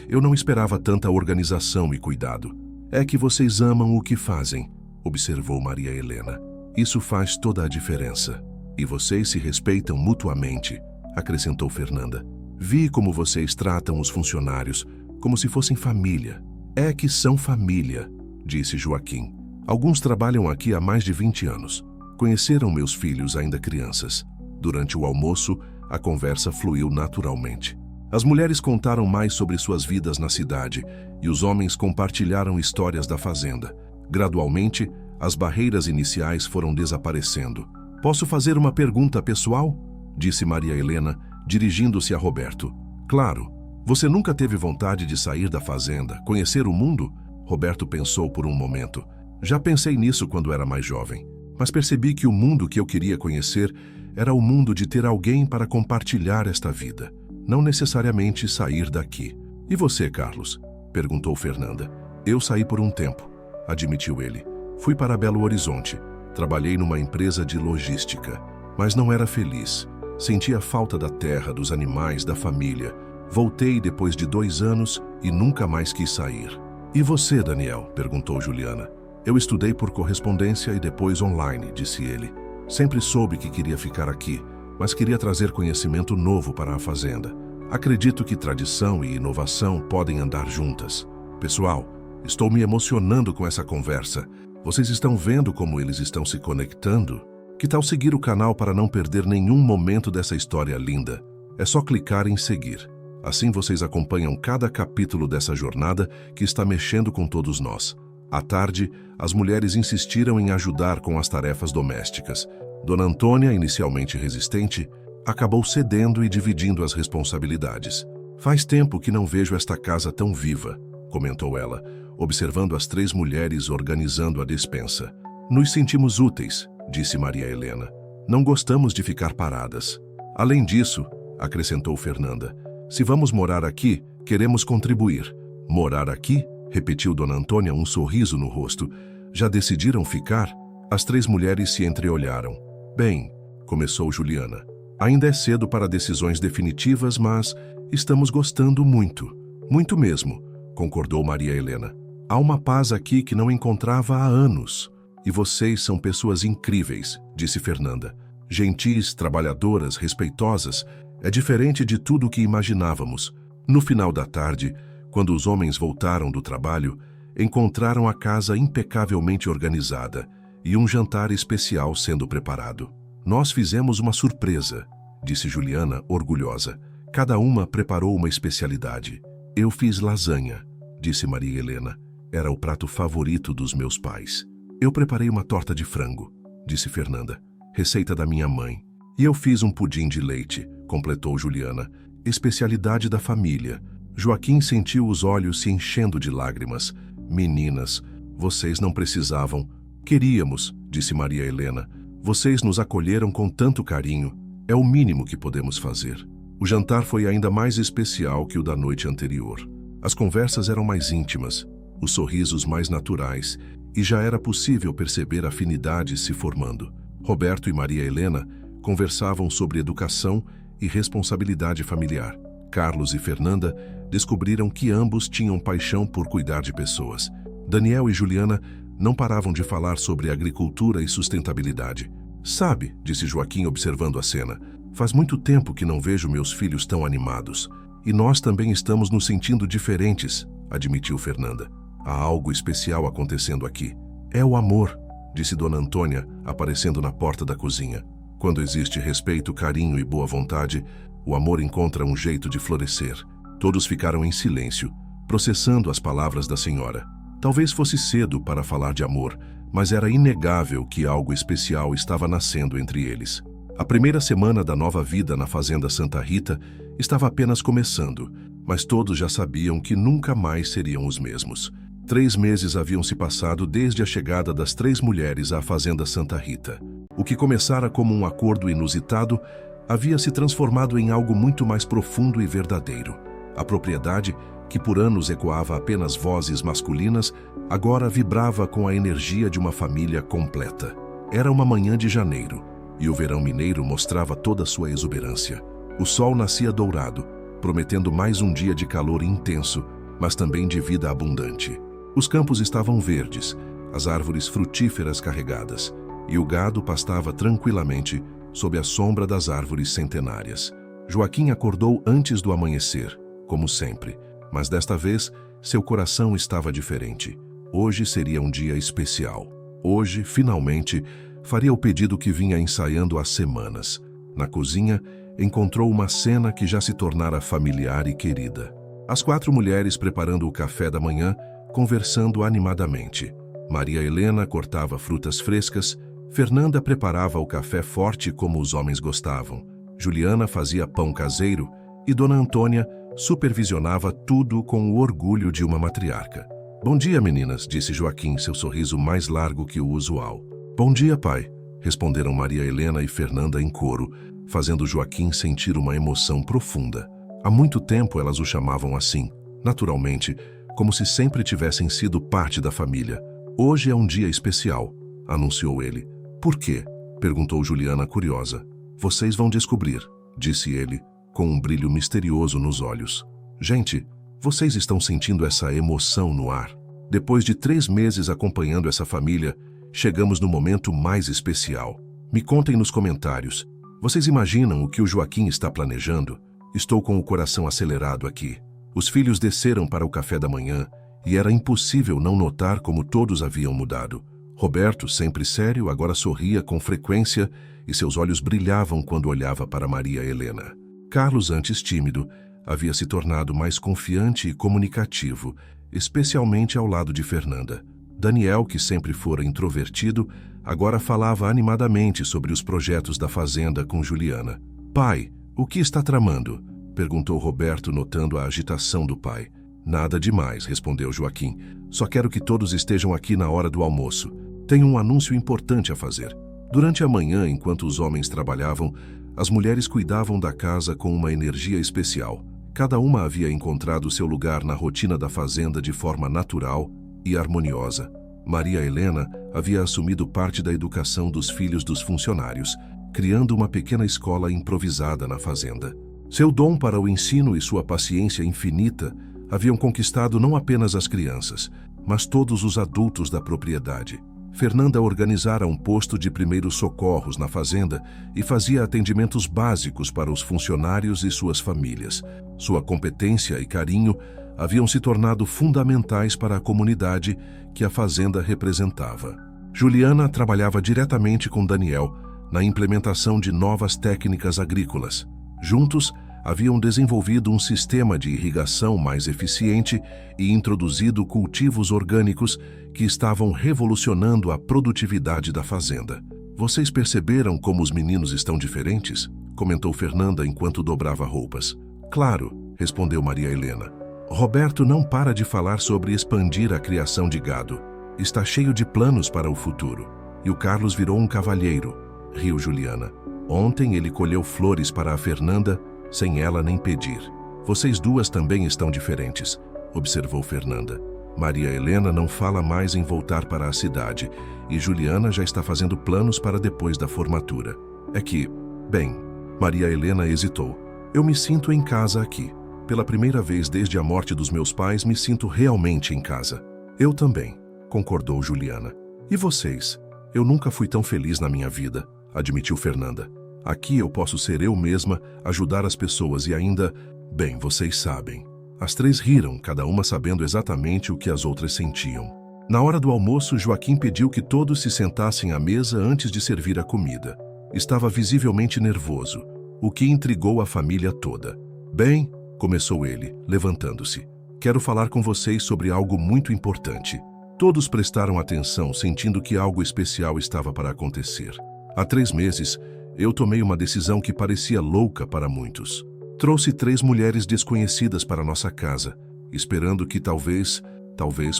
Eu não esperava tanta organização e cuidado. É que vocês amam o que fazem, observou Maria Helena. Isso faz toda a diferença. E vocês se respeitam mutuamente, acrescentou Fernanda. Vi como vocês tratam os funcionários, como se fossem família. É que são família, disse Joaquim. Alguns trabalham aqui há mais de 20 anos. Conheceram meus filhos ainda crianças. Durante o almoço, a conversa fluiu naturalmente. As mulheres contaram mais sobre suas vidas na cidade e os homens compartilharam histórias da fazenda. Gradualmente, as barreiras iniciais foram desaparecendo. Posso fazer uma pergunta pessoal? Disse Maria Helena, dirigindo-se a Roberto. Claro. Você nunca teve vontade de sair da fazenda, conhecer o mundo? Roberto pensou por um momento. Já pensei nisso quando era mais jovem, mas percebi que o mundo que eu queria conhecer era o mundo de ter alguém para compartilhar esta vida, não necessariamente sair daqui. E você, Carlos? Perguntou Fernanda. Eu saí por um tempo, admitiu ele. Fui para Belo Horizonte. Trabalhei numa empresa de logística, mas não era feliz. Sentia falta da terra, dos animais, da família. Voltei depois de 2 anos e nunca mais quis sair. E você, Daniel? Perguntou Juliana. Eu estudei por correspondência e depois online, disse ele. Sempre soube que queria ficar aqui, mas queria trazer conhecimento novo para a fazenda. Acredito que tradição e inovação podem andar juntas. Pessoal, estou me emocionando com essa conversa. Vocês estão vendo como eles estão se conectando? Que tal seguir o canal para não perder nenhum momento dessa história linda? É só clicar em seguir. Assim vocês acompanham cada capítulo dessa jornada que está mexendo com todos nós. À tarde, as mulheres insistiram em ajudar com as tarefas domésticas. Dona Antônia, inicialmente resistente, acabou cedendo e dividindo as responsabilidades. Faz tempo que não vejo esta casa tão viva, comentou ela, observando as 3 mulheres organizando a despensa. Nos sentimos úteis, disse Maria Helena. Não gostamos de ficar paradas. Além disso, acrescentou Fernanda, se vamos morar aqui, queremos contribuir. Morar aqui? Repetiu Dona Antônia, um sorriso no rosto. Já decidiram ficar? As 3 mulheres se entreolharam. Bem, começou Juliana. Ainda é cedo para decisões definitivas, mas estamos gostando muito. Muito mesmo, concordou Maria Helena. Há uma paz aqui que não encontrava há anos. E vocês são pessoas incríveis, disse Fernanda. Gentis, trabalhadoras, respeitosas. É diferente de tudo o que imaginávamos. No final da tarde, quando os homens voltaram do trabalho, encontraram a casa impecavelmente organizada e um jantar especial sendo preparado. Nós fizemos uma surpresa, disse Juliana, orgulhosa. Cada uma preparou uma especialidade. Eu fiz lasanha, disse Maria Helena. Era o prato favorito dos meus pais. Eu preparei uma torta de frango, disse Fernanda, receita da minha mãe. E eu fiz um pudim de leite, completou Juliana, especialidade da família. Joaquim sentiu os olhos se enchendo de lágrimas. Meninas, vocês não precisavam. Queríamos, disse Maria Helena. Vocês nos acolheram com tanto carinho. É o mínimo que podemos fazer. O jantar foi ainda mais especial que o da noite anterior. As conversas eram mais íntimas, os sorrisos mais naturais, e já era possível perceber afinidades se formando. Roberto e Maria Helena conversavam sobre educação e responsabilidade familiar. Carlos e Fernanda descobriram que ambos tinham paixão por cuidar de pessoas. Daniel e Juliana não paravam de falar sobre agricultura e sustentabilidade. Sabe, disse Joaquim observando a cena, faz muito tempo que não vejo meus filhos tão animados. E nós também estamos nos sentindo diferentes, admitiu Fernanda. Há algo especial acontecendo aqui. É o amor, disse Dona Antônia, aparecendo na porta da cozinha. Quando existe respeito, carinho e boa vontade, o amor encontra um jeito de florescer. Todos ficaram em silêncio, processando as palavras da senhora. Talvez fosse cedo para falar de amor, mas era inegável que algo especial estava nascendo entre eles. A primeira semana da nova vida na Fazenda Santa Rita estava apenas começando, mas todos já sabiam que nunca mais seriam os mesmos. 3 meses haviam se passado desde a chegada das 3 mulheres à Fazenda Santa Rita. O que começara como um acordo inusitado havia se transformado em algo muito mais profundo e verdadeiro. A propriedade, que por anos ecoava apenas vozes masculinas, agora vibrava com a energia de uma família completa. Era uma manhã de janeiro, e o verão mineiro mostrava toda a sua exuberância. O sol nascia dourado, prometendo mais um dia de calor intenso, mas também de vida abundante. Os campos estavam verdes, as árvores frutíferas carregadas, e o gado pastava tranquilamente sob a sombra das árvores centenárias. Joaquim acordou antes do amanhecer, como sempre, mas desta vez seu coração estava diferente. Hoje seria um dia especial. Hoje, finalmente, faria o pedido que vinha ensaiando há semanas. Na cozinha, encontrou uma cena que já se tornara familiar e querida. As 4 mulheres preparando o café da manhã, conversando animadamente. Maria Helena cortava frutas frescas, Fernanda preparava o café forte como os homens gostavam, Juliana fazia pão caseiro e Dona Antônia supervisionava tudo com o orgulho de uma matriarca. "Bom dia, meninas", disse Joaquim, seu sorriso mais largo que o usual. "Bom dia, pai", responderam Maria Helena e Fernanda em coro, fazendo Joaquim sentir uma emoção profunda. Há muito tempo elas o chamavam assim, naturalmente, como se sempre tivessem sido parte da família. "Hoje é um dia especial", anunciou ele. "Por quê?", perguntou Juliana curiosa. "Vocês vão descobrir", disse ele, com um brilho misterioso nos olhos. "Gente, vocês estão sentindo essa emoção no ar? Depois de 3 meses acompanhando essa família, chegamos no momento mais especial. Me contem nos comentários. Vocês imaginam o que o Joaquim está planejando? Estou com o coração acelerado aqui." Os filhos desceram para o café da manhã e era impossível não notar como todos haviam mudado. Roberto, sempre sério, agora sorria com frequência e seus olhos brilhavam quando olhava para Maria Helena. Carlos, antes tímido, havia se tornado mais confiante e comunicativo, especialmente ao lado de Fernanda. Daniel, que sempre fora introvertido, agora falava animadamente sobre os projetos da fazenda com Juliana. "Pai, o que está tramando?", perguntou Roberto, notando a agitação do pai. "Nada demais", respondeu Joaquim. "Só quero que todos estejam aqui na hora do almoço. Tenho um anúncio importante a fazer." Durante a manhã, enquanto os homens trabalhavam, as mulheres cuidavam da casa com uma energia especial. Cada uma havia encontrado seu lugar na rotina da fazenda de forma natural e harmoniosa. Maria Helena havia assumido parte da educação dos filhos dos funcionários, criando uma pequena escola improvisada na fazenda. Seu dom para o ensino e sua paciência infinita haviam conquistado não apenas as crianças, mas todos os adultos da propriedade. Fernanda organizara um posto de primeiros socorros na fazenda e fazia atendimentos básicos para os funcionários e suas famílias. Sua competência e carinho haviam se tornado fundamentais para a comunidade que a fazenda representava. Juliana trabalhava diretamente com Daniel na implementação de novas técnicas agrícolas. Juntos, haviam desenvolvido um sistema de irrigação mais eficiente e introduzido cultivos orgânicos que estavam revolucionando a produtividade da fazenda. "Vocês perceberam como os meninos estão diferentes?", comentou Fernanda enquanto dobrava roupas. "Claro", respondeu Maria Helena. "Roberto não para de falar sobre expandir a criação de gado. Está cheio de planos para o futuro. E o Carlos virou um cavalheiro", riu Juliana. "Ontem ele colheu flores para a Fernanda sem ela nem pedir." "Vocês duas também estão diferentes", observou Fernanda. Maria Helena não fala mais em voltar para a cidade e Juliana já está fazendo planos para depois da formatura. "É que, bem", Maria Helena hesitou. "Eu me sinto em casa aqui. Pela primeira vez desde a morte dos meus pais, me sinto realmente em casa." "Eu também", concordou Juliana. "E vocês? Eu nunca fui tão feliz na minha vida", admitiu Fernanda. "Aqui eu posso ser eu mesma, ajudar as pessoas e ainda..." Bem, vocês sabem. As três riram, cada uma sabendo exatamente o que as outras sentiam. Na hora do almoço, Joaquim pediu que todos se sentassem à mesa antes de servir a comida. Estava visivelmente nervoso, o que intrigou a família toda. Bem, começou ele, levantando-se. Quero falar com vocês sobre algo muito importante. Todos prestaram atenção, sentindo que algo especial estava para acontecer. Há 3 meses, eu tomei uma decisão que parecia louca para muitos. Trouxe 3 mulheres desconhecidas para nossa casa, esperando que talvez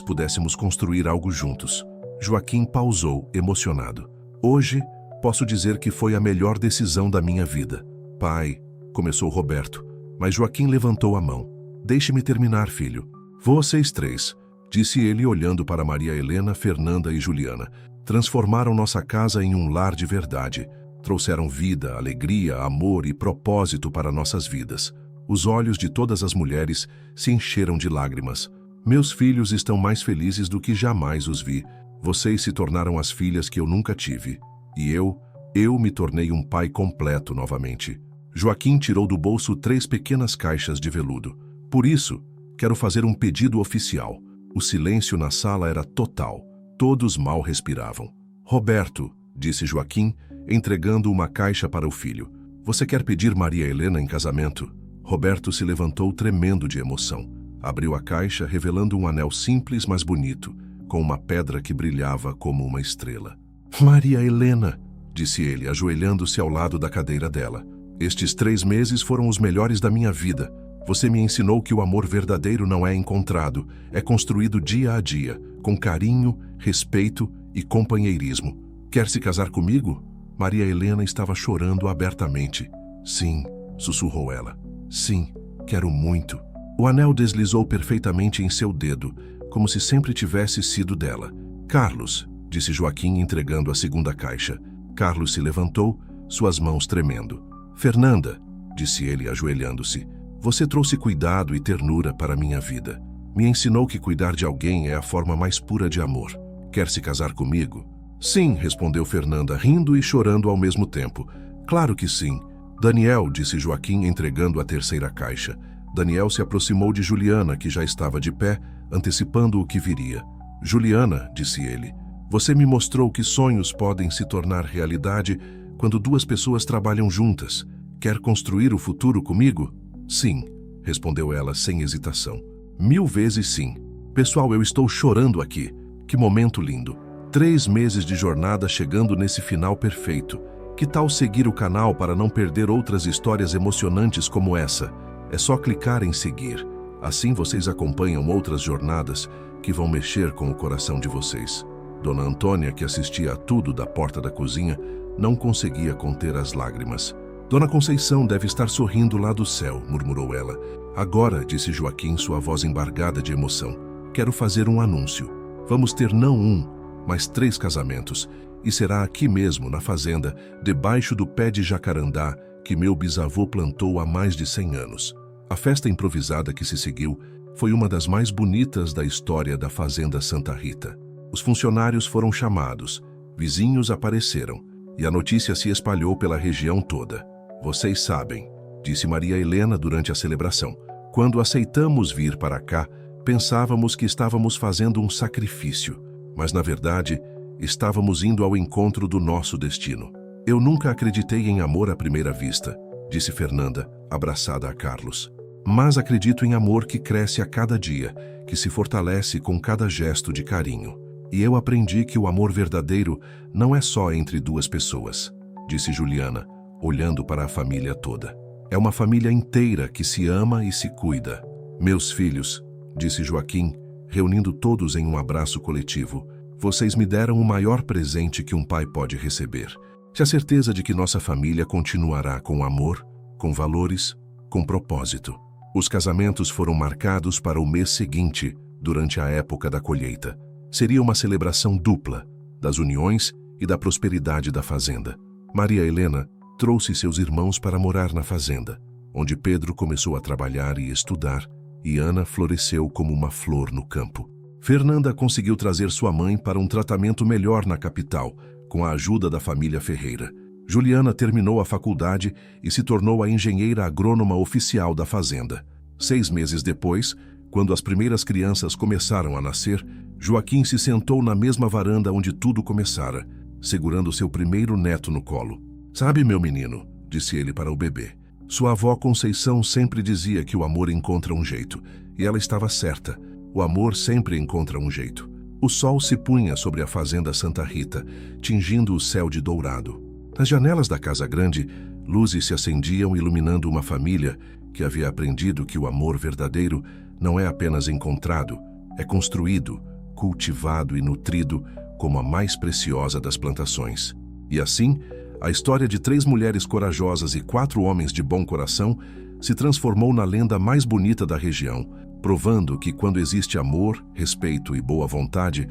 pudéssemos construir algo juntos. Joaquim pausou, emocionado. Hoje, posso dizer que foi a melhor decisão da minha vida. Pai, começou Roberto, mas Joaquim levantou a mão. Deixe-me terminar, filho. Vocês 3, disse ele olhando para Maria Helena, Fernanda e Juliana. Transformaram nossa casa em um lar de verdade. Trouxeram vida, alegria, amor e propósito para nossas vidas. Os olhos de todas as mulheres se encheram de lágrimas. Meus filhos estão mais felizes do que jamais os vi. Vocês se tornaram as filhas que eu nunca tive. E eu me tornei um pai completo novamente. Joaquim tirou do bolso 3 pequenas caixas de veludo. Por isso, quero fazer um pedido oficial. O silêncio na sala era total. Todos mal respiravam. Roberto, disse Joaquim, entregando uma caixa para o filho. Você quer pedir Maria Helena em casamento? Roberto se levantou tremendo de emoção. Abriu a caixa, revelando um anel simples, mas bonito, com uma pedra que brilhava como uma estrela. Maria Helena, disse ele, ajoelhando-se ao lado da cadeira dela. Estes 3 meses foram os melhores da minha vida. Você me ensinou que o amor verdadeiro não é encontrado, é construído dia a dia, com carinho, respeito e companheirismo. Quer se casar comigo? Maria Helena estava chorando abertamente. Sim, sussurrou ela. Sim, quero muito. O anel deslizou perfeitamente em seu dedo, como se sempre tivesse sido dela. Carlos, disse Joaquim, entregando a segunda caixa. Carlos se levantou, suas mãos tremendo. Fernanda, disse ele, ajoelhando-se, você trouxe cuidado e ternura para minha vida. Me ensinou que cuidar de alguém é a forma mais pura de amor. Quer se casar comigo? Sim, respondeu Fernanda, rindo e chorando ao mesmo tempo. Claro que sim. Daniel, disse Joaquim, entregando a terceira caixa. Daniel se aproximou de Juliana, que já estava de pé, antecipando o que viria. Juliana, disse ele, você me mostrou que sonhos podem se tornar realidade quando 2 pessoas trabalham juntas. Quer construir o futuro comigo? Sim, respondeu ela sem hesitação. 1000 vezes sim. Pessoal, eu estou chorando aqui. Que momento lindo. 3 meses de jornada chegando nesse final perfeito. Que tal seguir o canal para não perder outras histórias emocionantes como essa? É só clicar em seguir. Assim vocês acompanham outras jornadas que vão mexer com o coração de vocês. Dona Antônia, que assistia a tudo da porta da cozinha, não conseguia conter as lágrimas. Dona Conceição deve estar sorrindo lá do céu, murmurou ela. Agora, disse Joaquim, sua voz embargada de emoção, quero fazer um anúncio. Vamos ter não 1, mas 3 casamentos. E será aqui mesmo, na fazenda, debaixo do pé de jacarandá que meu bisavô plantou há mais de 100 anos. A festa improvisada que se seguiu foi uma das mais bonitas da história da Fazenda Santa Rita. Os funcionários foram chamados, vizinhos apareceram, e a notícia se espalhou pela região toda. Vocês sabem, disse Maria Helena durante a celebração, quando aceitamos vir para cá, pensávamos que estávamos fazendo um sacrifício, mas na verdade, estávamos indo ao encontro do nosso destino. Eu nunca acreditei em amor à primeira vista, disse Fernanda, abraçada a Carlos. Mas acredito em amor que cresce a cada dia, que se fortalece com cada gesto de carinho. E eu aprendi que o amor verdadeiro não é só entre 2 pessoas, disse Juliana, olhando para a família toda. É uma família inteira que se ama e se cuida. Meus filhos, disse Joaquim, reunindo todos em um abraço coletivo, vocês me deram o maior presente que um pai pode receber. A certeza de que nossa família continuará com amor, com valores, com propósito. Os casamentos foram marcados para o mês seguinte, durante a época da colheita. Seria uma celebração dupla, das uniões e da prosperidade da fazenda. Maria Helena trouxe seus irmãos para morar na fazenda, onde Pedro começou a trabalhar e estudar, e Ana floresceu como uma flor no campo. Fernanda conseguiu trazer sua mãe para um tratamento melhor na capital, com a ajuda da família Ferreira. Juliana terminou a faculdade e se tornou a engenheira agrônoma oficial da fazenda. 6 meses depois, quando as primeiras crianças começaram a nascer, Joaquim se sentou na mesma varanda onde tudo começara, segurando seu primeiro neto no colo. "Sabe, meu menino", disse ele para o bebê, "sua avó Conceição sempre dizia que o amor encontra um jeito, e ela estava certa. O amor sempre encontra um jeito." O sol se punha sobre a fazenda Santa Rita, tingindo o céu de dourado. Nas janelas da casa grande, luzes se acendiam iluminando uma família que havia aprendido que o amor verdadeiro não é apenas encontrado, é construído, cultivado e nutrido como a mais preciosa das plantações. E assim, a história de 3 mulheres corajosas e 4 homens de bom coração se transformou na lenda mais bonita da região, provando que quando existe amor, respeito e boa vontade,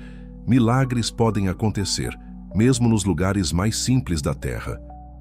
milagres podem acontecer, mesmo nos lugares mais simples da terra.